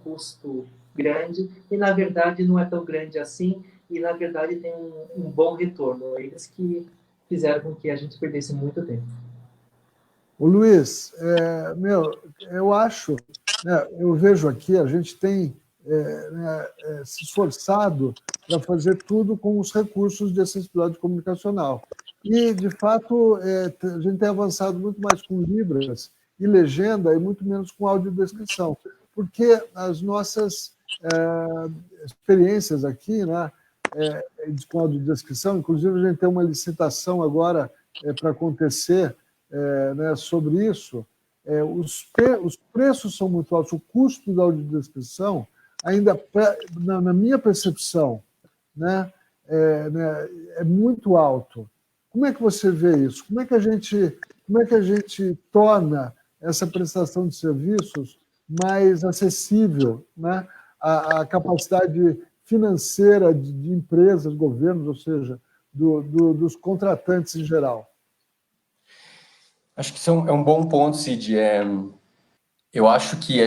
S3: custo grande, e, na verdade, não é tão grande assim, e, na verdade, tem um bom retorno. Eles que fizeram com que a gente perdesse muito tempo.
S1: O Luiz, eu acho, né, eu vejo aqui, a gente tem se esforçado para fazer tudo com os recursos de acessibilidade comunicacional. E, de fato, a gente tem avançado muito mais com libras e legenda e muito menos com audiodescrição, porque as nossas experiências aqui, né, com audiodescrição, inclusive a gente tem uma licitação agora para acontecer né, sobre isso, os preços são muito altos, o custo da audiodescrição, ainda na minha percepção, né, é muito alto. Como é que você vê isso? Como é que a gente torna essa prestação de serviços mais acessível, né, à capacidade financeira de empresas, governos, ou seja, dos contratantes em geral?
S2: Acho que isso é um bom ponto, Cid. Eu acho que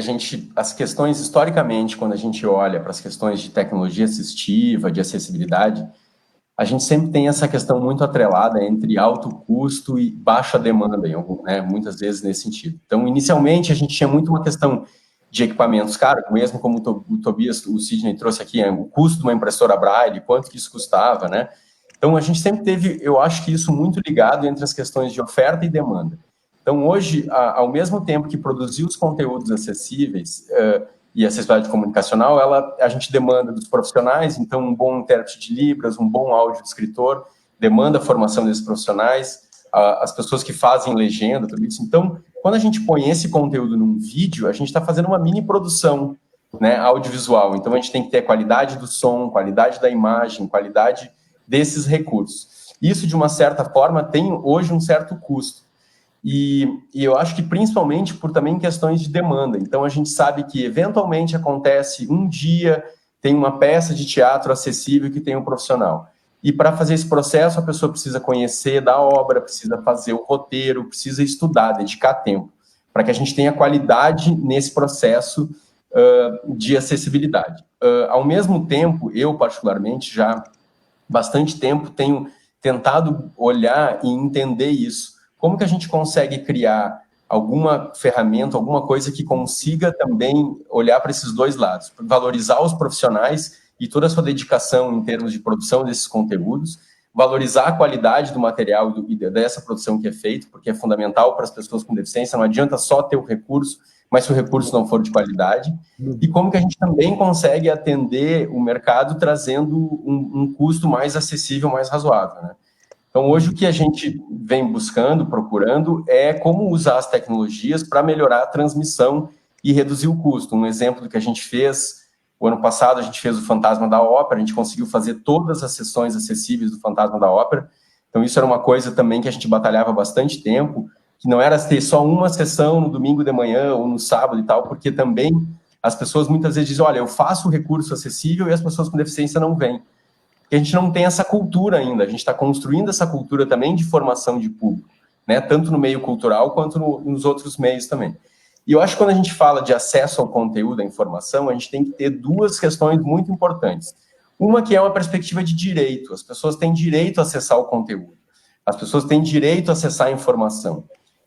S2: as questões, historicamente, quando a gente olha para as questões de tecnologia assistiva, de acessibilidade, a gente sempre tem essa questão muito atrelada entre alto custo e baixa demanda, né, muitas vezes nesse sentido. Então, inicialmente, a gente tinha muito uma questão de equipamentos caros, mesmo como o Tobias, o Sidney trouxe aqui, o custo de uma impressora Braille, quanto que isso custava, né? Então, a gente sempre teve, eu acho que isso muito ligado entre as questões de oferta e demanda. Então, hoje, ao mesmo tempo que produzir os conteúdos acessíveis e acessibilidade comunicacional, a gente demanda dos profissionais, então um bom intérprete de Libras, um bom audiodescritor, demanda a formação desses profissionais, as pessoas que fazem legenda, tudo isso. Então, quando a gente põe esse conteúdo num vídeo, a gente está fazendo uma mini produção, né, audiovisual. Então, a gente tem que ter qualidade do som, qualidade da imagem, qualidade desses recursos. Isso, de uma certa forma, tem hoje um certo custo. E eu acho que principalmente por também questões de demanda. Então, a gente sabe que, eventualmente, acontece um dia, tem uma peça de teatro acessível que tem um profissional. E para fazer esse processo, a pessoa precisa conhecer da obra, precisa fazer o roteiro, precisa estudar, dedicar tempo, para que a gente tenha qualidade nesse processo de acessibilidade. Ao mesmo tempo, eu, particularmente, já há bastante tempo tenho tentado olhar e entender isso. Como que a gente consegue criar alguma ferramenta, alguma coisa que consiga também olhar para esses dois lados, valorizar os profissionais e toda a sua dedicação em termos de produção desses conteúdos, valorizar a qualidade do material e dessa produção que é feita, porque é fundamental para as pessoas com deficiência, não adianta só ter o recurso, mas se o recurso não for de qualidade, e como que a gente também consegue atender o mercado trazendo um custo mais acessível, mais razoável, né? Então, hoje, o que a gente vem buscando, procurando, é como usar as tecnologias para melhorar a transmissão e reduzir o custo. Um exemplo do que a gente fez, o ano passado, a gente fez o Fantasma da Ópera, a gente conseguiu fazer todas as sessões acessíveis do Fantasma da Ópera. Então, isso era uma coisa também que a gente batalhava bastante tempo, que não era ter só uma sessão no domingo de manhã ou no sábado e tal, porque também as pessoas muitas vezes dizem, olha, eu faço o recurso acessível e as pessoas com deficiência não vêm. porque a gente não tem essa cultura ainda, a gente está construindo essa cultura também de formação de público, né? Tanto no meio cultural quanto nos outros meios também. E eu acho que quando a gente fala de acesso ao conteúdo, à informação, a gente tem que ter duas questões muito importantes. Uma que é uma perspectiva de direito, as pessoas têm direito a acessar o conteúdo, as pessoas têm direito a acessar a informação.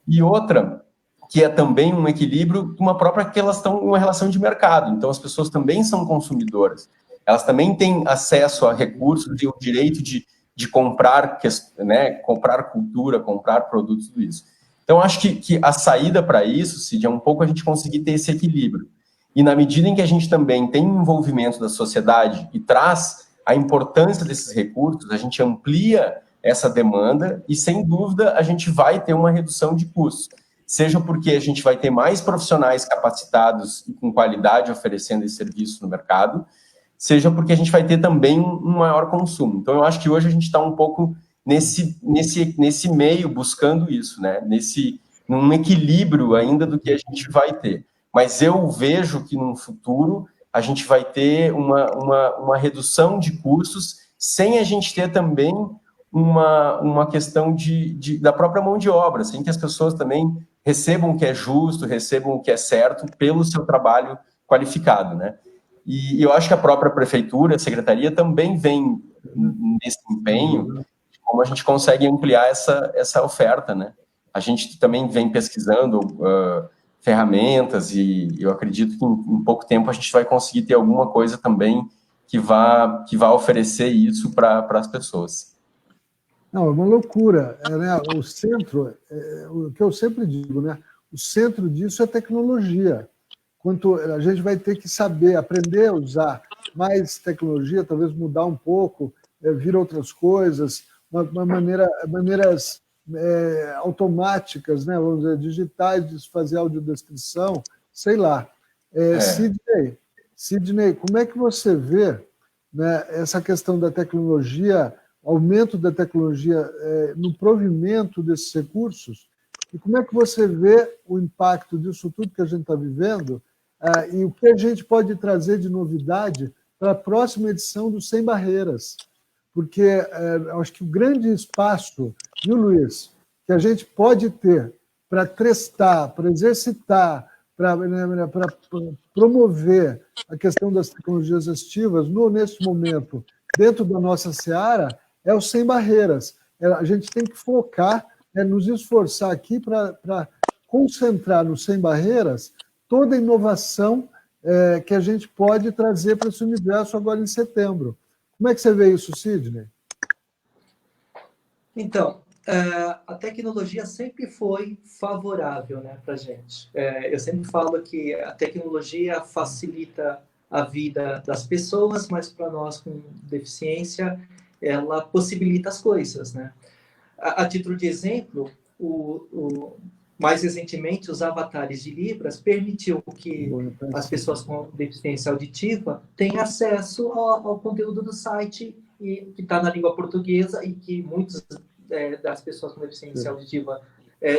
S2: E outra, que é também um equilíbrio de uma própria que elas estão em uma relação de mercado, então as pessoas também são consumidoras, elas também têm acesso a recursos e o direito de comprar, né, comprar cultura, comprar produtos, tudo isso. Então, acho que a saída para isso, Cid, é um pouco a gente conseguir ter esse equilíbrio. E na medida em que a gente também tem envolvimento da sociedade e traz a importância desses recursos, a gente amplia essa demanda e, sem dúvida, a gente vai ter uma redução de custos. Seja porque a gente vai ter mais profissionais capacitados e com qualidade oferecendo esse serviço no mercado, seja porque a gente vai ter também um maior consumo. Então, eu acho que hoje a gente está um pouco nesse meio buscando isso, né? Num equilíbrio ainda do que a gente vai ter. Mas eu vejo que no futuro a gente vai ter uma redução de custos sem a gente ter também uma questão da própria mão de obra, sem que as pessoas também recebam o que é justo, recebam o que é certo pelo seu trabalho qualificado, né? E eu acho que a própria prefeitura, a secretaria, também vem nesse empenho de como a gente consegue ampliar essa oferta, né? A gente também vem pesquisando ferramentas e eu acredito que em pouco tempo a gente vai conseguir ter alguma coisa também que vá oferecer isso para as pessoas.
S1: Não, é uma loucura, né? O centro, o que eu sempre digo, né? O centro disso é tecnologia. Quanto a gente vai ter que saber, aprender a usar mais tecnologia, talvez mudar um pouco, vir outras coisas, maneiras automáticas, né? Vamos dizer, digitais de fazer audiodescrição, sei lá. Sidney, como é que você vê, né, essa questão da tecnologia, aumento da tecnologia no provimento desses recursos, e como é que você vê o impacto disso tudo que a gente está vivendo e o que a gente pode trazer de novidade para a próxima edição do Sem Barreiras? Porque acho que o grande espaço, viu, Luiz, que a gente pode ter para testar, para exercitar, para promover a questão das tecnologias assistivas, nesse momento, dentro da nossa seara, é o Sem Barreiras. A gente tem que focar, nos esforçar aqui para concentrar no Sem Barreiras toda a inovação que a gente pode trazer para esse universo agora em setembro. Como é que você vê isso, Sidney?
S3: Então, a tecnologia sempre foi favorável, né, para a gente. Eu sempre falo que a tecnologia facilita a vida das pessoas, mas para nós com deficiência, ela possibilita as coisas, né? A título de exemplo, mais recentemente, os avatares de Libras permitiu que as pessoas com deficiência auditiva tenham acesso ao conteúdo do site que está na língua portuguesa e que muitas das pessoas com deficiência auditiva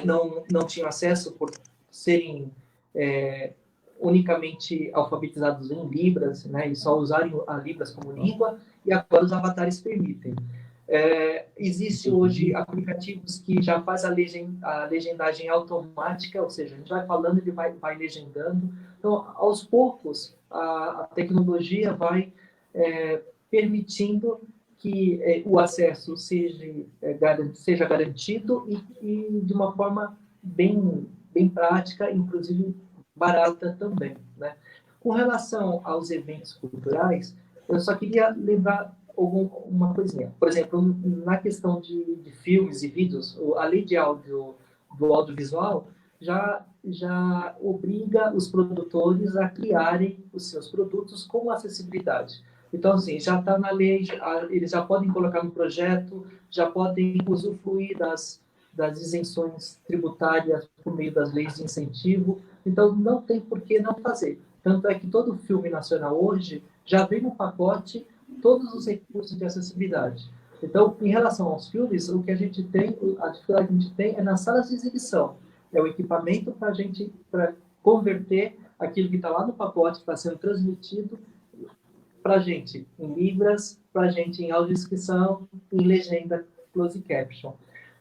S3: não tinham acesso por serem unicamente alfabetizados em Libras, né, e só usarem a Libras como língua, e agora os avatares permitem. Existe hoje aplicativos que já faz a legendagem automática, ou seja, a gente vai falando e ele vai legendando. Então, aos poucos, a tecnologia vai permitindo que o acesso seja garantido e de uma forma bem prática, inclusive barata também, né? Com relação aos eventos culturais, eu só queria lembrar uma coisinha. Por exemplo, na questão de filmes e vídeos, a lei de áudio do audiovisual já obriga os produtores a criarem os seus produtos com acessibilidade. Então, assim, já está na lei, eles já podem colocar no projeto, já podem usufruir das isenções tributárias por meio das leis de incentivo. Então, não tem por que não fazer. Tanto é que todo filme nacional hoje já vem no pacote todos os recursos de acessibilidade. Então, em relação aos filmes, o que a gente tem, a dificuldade que a gente tem é nas salas de exibição. É o equipamento para converter aquilo que está lá no pacote, que está sendo transmitido para a gente em Libras para a gente em audiodescrição, em legenda, closed caption.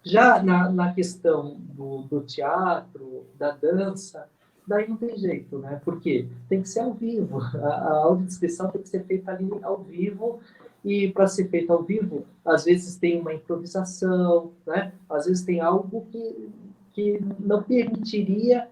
S3: Já na questão do teatro, da dança, daí não tem jeito, né? Porque tem que ser ao vivo. A audiodescrição tem que ser feita ali ao vivo, e para ser feita ao vivo, às vezes tem uma improvisação, né? Às vezes tem algo que não permitiria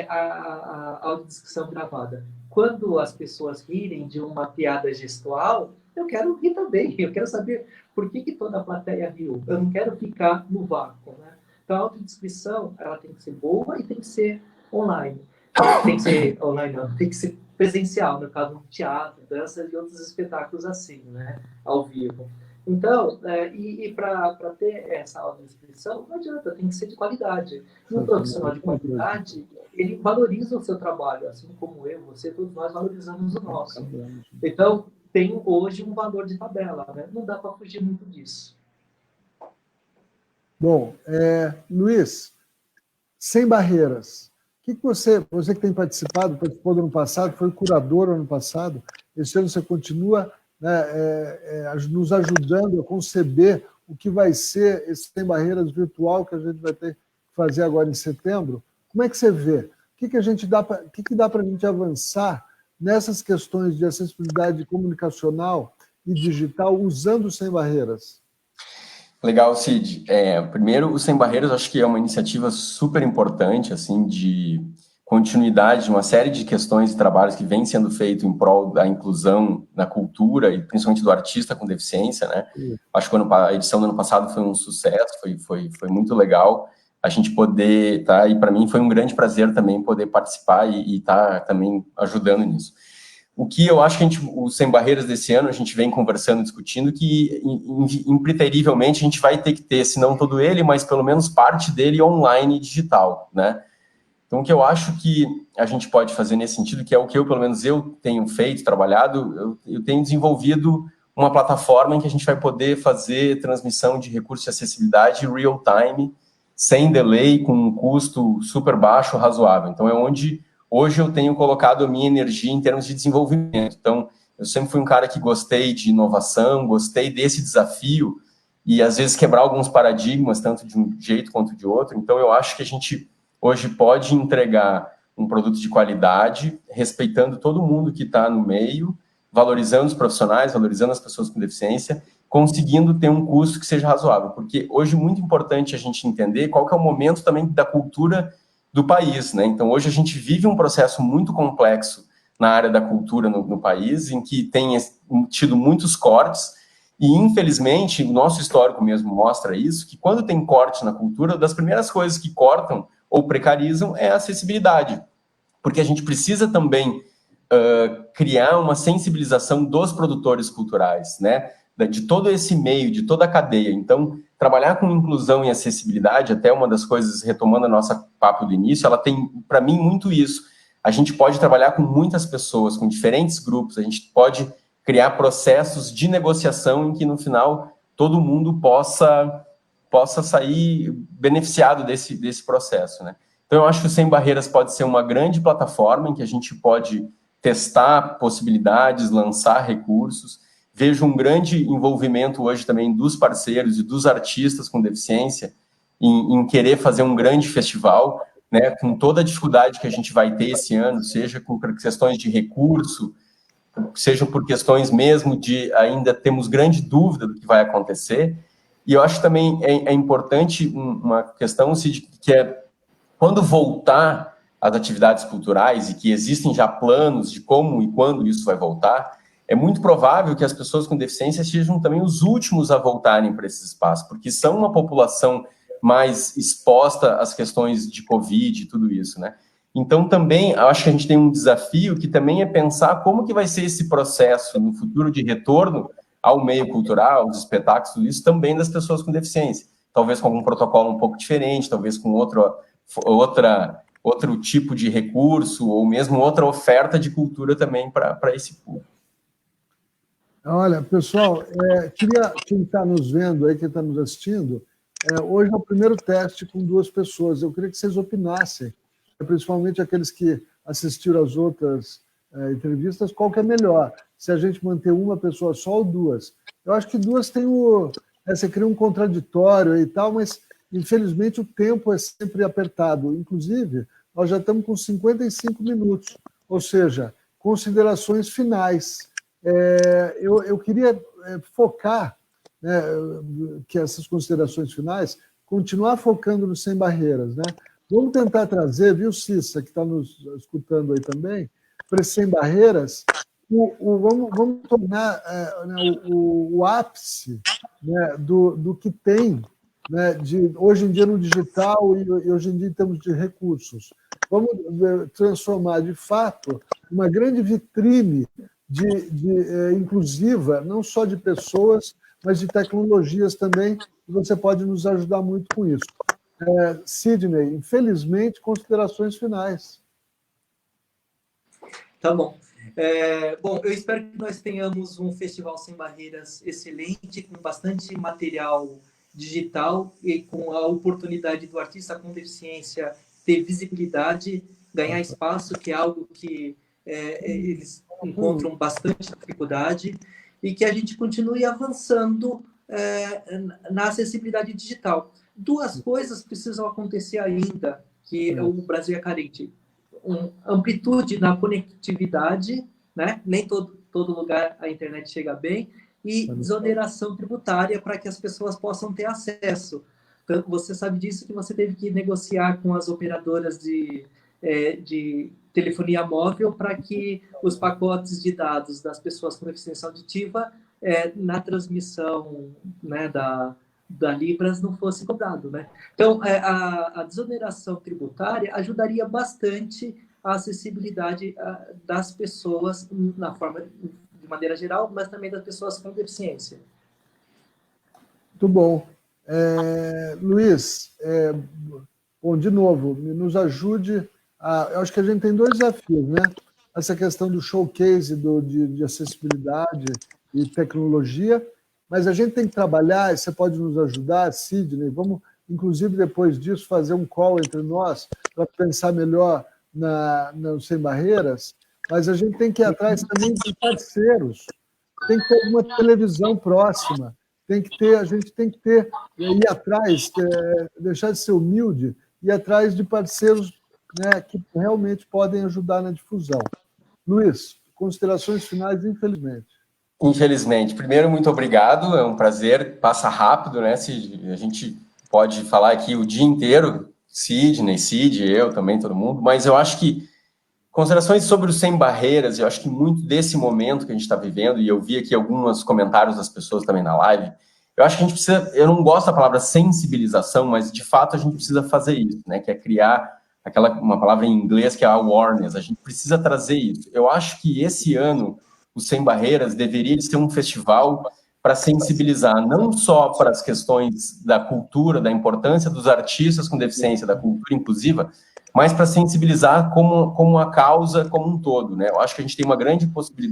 S3: a audiodescrição gravada. Quando as pessoas rirem de uma piada gestual, eu quero rir também, eu quero saber por que toda a plateia riu. Eu não quero ficar no vácuo, né? Então, a audiodescrição, ela tem que ser boa e tem que ser online. Tem que ser online, não, tem que ser presencial, no caso do teatro, dança e outros espetáculos assim, né? Ao vivo. Então, para ter essa audiodescrição, não adianta, tem que ser de qualidade. E um profissional de qualidade, ele valoriza o seu trabalho, assim como eu, você, todos nós valorizamos o nosso. Então, tem hoje um valor de tabela, né? Não dá para fugir muito disso.
S1: Bom, Luiz, Sem Barreiras, que você que tem participou do ano passado, foi curador ano passado, esse ano você continua, né, nos ajudando a conceber o que vai ser esse Sem Barreiras virtual que a gente vai ter que fazer agora em setembro. Como é que você vê? O que dá para a gente avançar nessas questões de acessibilidade comunicacional e digital usando o Sem Barreiras?
S2: Legal, Cid. Primeiro, o Sem Barreiras, acho que é uma iniciativa super importante, assim, de continuidade de uma série de questões e trabalhos que vem sendo feito em prol da inclusão na cultura e principalmente do artista com deficiência, né? Acho que a edição do ano passado foi um sucesso, foi muito legal a gente poder, tá? E para mim foi um grande prazer também poder participar e estar também ajudando nisso. O que eu acho que o Sem Barreiras desse ano, a gente vem conversando, discutindo, que impreterivelmente a gente vai ter que ter, se não todo ele, mas pelo menos parte dele online e digital, né? Então, o que eu acho que a gente pode fazer nesse sentido, que é o que pelo menos eu tenho feito, trabalhado, eu tenho desenvolvido uma plataforma em que a gente vai poder fazer transmissão de recursos de acessibilidade real time, sem delay, com um custo super baixo, razoável. Então, é onde hoje eu tenho colocado a minha energia em termos de desenvolvimento. Então, eu sempre fui um cara que gostei de inovação, gostei desse desafio e, às vezes, quebrar alguns paradigmas, tanto de um jeito quanto de outro. Então, eu acho que a gente hoje pode entregar um produto de qualidade, respeitando todo mundo que está no meio, valorizando os profissionais, valorizando as pessoas com deficiência, conseguindo ter um custo que seja razoável. Porque hoje é muito importante a gente entender qual que é o momento também da cultura do país, né? Então, hoje a gente vive um processo muito complexo na área da cultura no país, em que tem tido muitos cortes, e, infelizmente, o nosso histórico mesmo mostra isso, que quando tem corte na cultura, das primeiras coisas que cortam ou precarizam é a acessibilidade, porque a gente precisa também criar uma sensibilização dos produtores culturais, né? De todo esse meio, de toda a cadeia. Então, trabalhar com inclusão e acessibilidade, até uma das coisas, retomando a nossa papo do início, ela tem, para mim, muito isso. A gente pode trabalhar com muitas pessoas, com diferentes grupos, a gente pode criar processos de negociação em que, no final, todo mundo possa sair beneficiado desse processo, né? Então, eu acho que o Sem Barreiras pode ser uma grande plataforma em que a gente pode testar possibilidades, lançar recursos. Vejo um grande envolvimento hoje também dos parceiros e dos artistas com deficiência em querer fazer um grande festival, né, com toda a dificuldade que a gente vai ter esse ano, seja com questões de recurso, seja por questões mesmo de ainda temos grande dúvida do que vai acontecer. E eu acho também é importante uma questão, Cid, que é quando voltar às atividades culturais e que existem já planos de como e quando isso vai voltar, é muito provável que as pessoas com deficiência sejam também os últimos a voltarem para esses espaços, porque são uma população mais exposta às questões de Covid e tudo isso, né? Então, também, acho que a gente tem um desafio que também é pensar como que vai ser esse processo no futuro de retorno ao meio cultural, aos espetáculos, tudo isso, também das pessoas com deficiência. Talvez com algum protocolo um pouco diferente, talvez com outro tipo de recurso, ou mesmo outra oferta de cultura também para esse público.
S1: Olha, pessoal, quem está nos vendo aí, quem está nos assistindo, hoje é o primeiro teste com 2 pessoas. Eu queria que vocês opinassem, principalmente aqueles que assistiram às outras entrevistas, qual que é melhor. se a gente manter uma pessoa só ou duas. Eu acho que duas tem você cria um contraditório e tal, mas, infelizmente, o tempo é sempre apertado. Inclusive, nós já estamos com 55 minutos, ou seja, considerações finais. Eu queria focar, né, que essas considerações finais, continuar focando no Sem Barreiras, né? Vamos tentar trazer, viu, Cissa, que está nos escutando aí também, para esse Sem Barreiras, vamos tornar o ápice, né, do que tem, né, hoje em dia no digital e hoje em dia em termos de recursos. Vamos transformar, de fato, uma grande vitrine inclusiva, não só de pessoas, mas de tecnologias também, e você pode nos ajudar muito com isso. Sidney, infelizmente, considerações finais.
S3: Tá bom. Bom, eu espero que nós tenhamos um festival Sem Barreiras excelente, com bastante material digital e com a oportunidade do artista com deficiência ter visibilidade, ganhar espaço, que é algo que eles encontram bastante dificuldade, e que a gente continue avançando na acessibilidade digital. Duas coisas precisam acontecer ainda, que o Brasil é carente. Amplitude na conectividade, né? Nem todo lugar a internet chega bem, e desoneração tributária para que as pessoas possam ter acesso. Então, você sabe disso, que você teve que negociar com as operadoras de telefonia móvel para que os pacotes de dados das pessoas com deficiência auditiva na transmissão, né, da Libras não fosse cobrado, né? Então, a desoneração tributária ajudaria bastante a acessibilidade das pessoas de maneira geral, mas também das pessoas com deficiência.
S1: Muito bom. Luiz, bom, de novo, nos ajude. Eu acho que a gente tem dois desafios, né? Essa questão do showcase de acessibilidade e tecnologia, mas a gente tem que trabalhar, e você pode nos ajudar, Sidney, vamos, inclusive, depois disso, fazer um call entre nós para pensar melhor no Sem Barreiras, mas a gente tem que ir atrás também de parceiros, tem que ter uma televisão próxima, a gente tem que ir atrás, deixar de ser humilde, ir atrás de parceiros, né, que realmente podem ajudar na difusão. Luiz, considerações finais, infelizmente.
S2: Infelizmente. Primeiro, muito obrigado, é um prazer, passa rápido, né, Cid? A gente pode falar aqui o dia inteiro, Sidney, Cid, eu também, todo mundo, mas eu acho que considerações sobre o Sem Barreiras, eu acho que muito desse momento que a gente está vivendo, e eu vi aqui alguns comentários das pessoas também na live, eu acho que a gente precisa, eu não gosto da palavra sensibilização, mas de fato a gente precisa fazer isso, né, que é criar uma palavra em inglês que é awareness, a gente precisa trazer isso. Eu acho que esse ano o Sem Barreiras deveria ser um festival para sensibilizar não só para as questões da cultura, da importância dos artistas com deficiência, da cultura inclusiva, mas para sensibilizar como a causa como um todo, né? Eu acho que a gente tem uma grande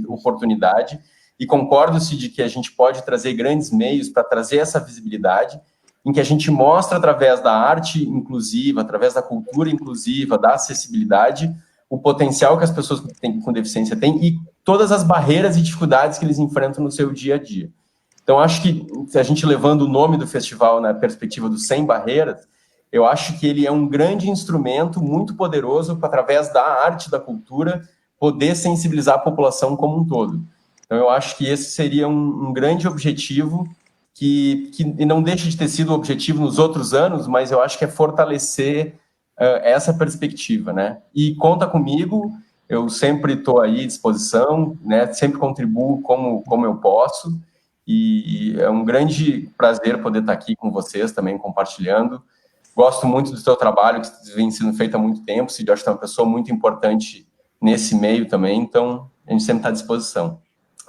S2: oportunidade e concordo-se de que a gente pode trazer grandes meios para trazer essa visibilidade, em que a gente mostra através da arte inclusiva, através da cultura inclusiva, da acessibilidade, o potencial que as pessoas com deficiência têm e todas as barreiras e dificuldades que eles enfrentam no seu dia a dia. Então, acho que a gente levando o nome do festival na perspectiva do Sem Barreiras, eu acho que ele é um grande instrumento muito poderoso para, através da arte, da cultura, poder sensibilizar a população como um todo. Então, eu acho que esse seria um grande objetivo que não deixa de ter sido o objetivo nos outros anos, mas eu acho que é fortalecer essa perspectiva, né? E conta comigo, eu sempre estou aí à disposição, né? Sempre contribuo como eu posso, e é um grande prazer poder estar aqui com vocês também, compartilhando. Gosto muito do seu trabalho, que vem sendo feito há muito tempo, Cid, acho que é uma pessoa muito importante nesse meio também, então a gente sempre está à disposição.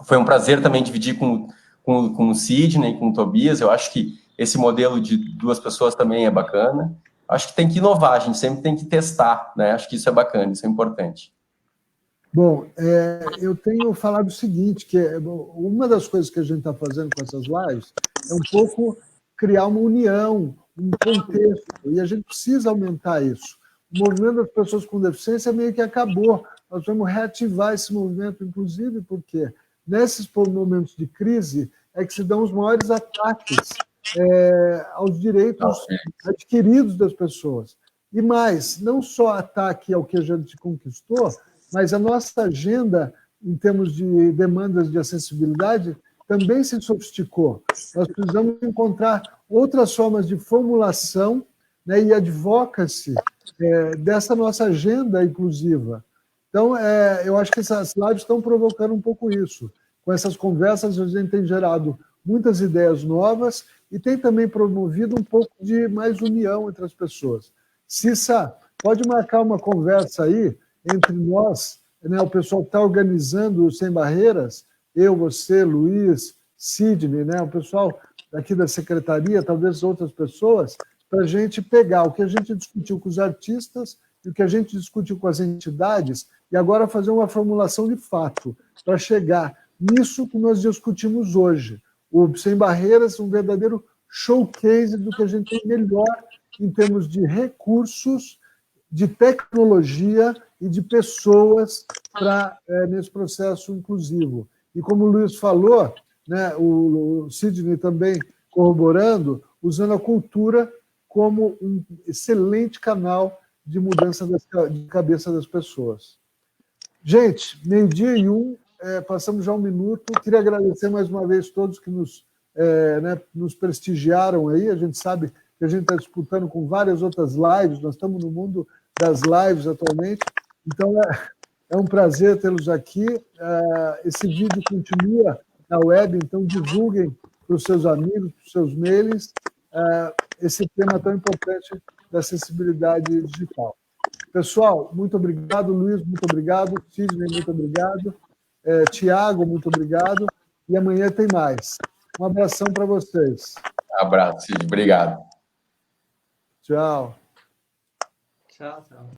S2: Foi um prazer também dividir com o Sidney, com o Tobias, eu acho que esse modelo de duas pessoas também é bacana. Acho que tem que inovar, a gente sempre tem que testar, né? Acho que isso é bacana, isso é importante.
S1: Bom, eu tenho falado o seguinte, que uma das coisas que a gente está fazendo com essas lives é um pouco criar uma união, um contexto, e a gente precisa aumentar isso. O movimento das pessoas com deficiência meio que acabou, nós vamos reativar esse movimento, inclusive porque nesses momentos de crise é que se dão os maiores ataques aos direitos adquiridos das pessoas. E mais, não só ataque ao que a gente conquistou, mas a nossa agenda, em termos de demandas de acessibilidade, também se sofisticou. Nós precisamos encontrar outras formas de formulação, né, e advocacy dessa nossa agenda inclusiva. Então, eu acho que essas lives estão provocando um pouco isso. Com essas conversas, a gente tem gerado muitas ideias novas e tem também promovido um pouco de mais união entre as pessoas. Cissa, pode marcar uma conversa aí entre nós, né, o pessoal que está organizando o Sem Barreiras, eu, você, Luiz, Sidney, né, o pessoal aqui da secretaria, talvez outras pessoas, para a gente pegar o que a gente discutiu com os artistas e o que a gente discutiu com as entidades e agora fazer uma formulação de fato para chegar nisso que nós discutimos hoje. O Sem Barreiras é um verdadeiro showcase do que a gente tem melhor em termos de recursos, de tecnologia e de pessoas nesse processo inclusivo. E como o Luiz falou, né, o Sidney também corroborando, usando a cultura como um excelente canal de mudança de cabeça das pessoas. Gente, 12:01, passamos já 1 minuto. Queria agradecer mais uma vez todos que nos prestigiaram aí. A gente sabe que a gente está disputando com várias outras lives, nós estamos no mundo das lives atualmente, então é um prazer tê-los aqui. Esse vídeo continua na web, então divulguem para os seus amigos, para os seus mails, esse tema tão importante da acessibilidade digital. Pessoal, muito obrigado. Luiz, muito obrigado. Sidney, muito obrigado. Tiago, muito obrigado. E amanhã tem mais. Um abração para vocês.
S2: Abraço, Sidney. Obrigado.
S1: Tchau.
S3: Tchau, tchau.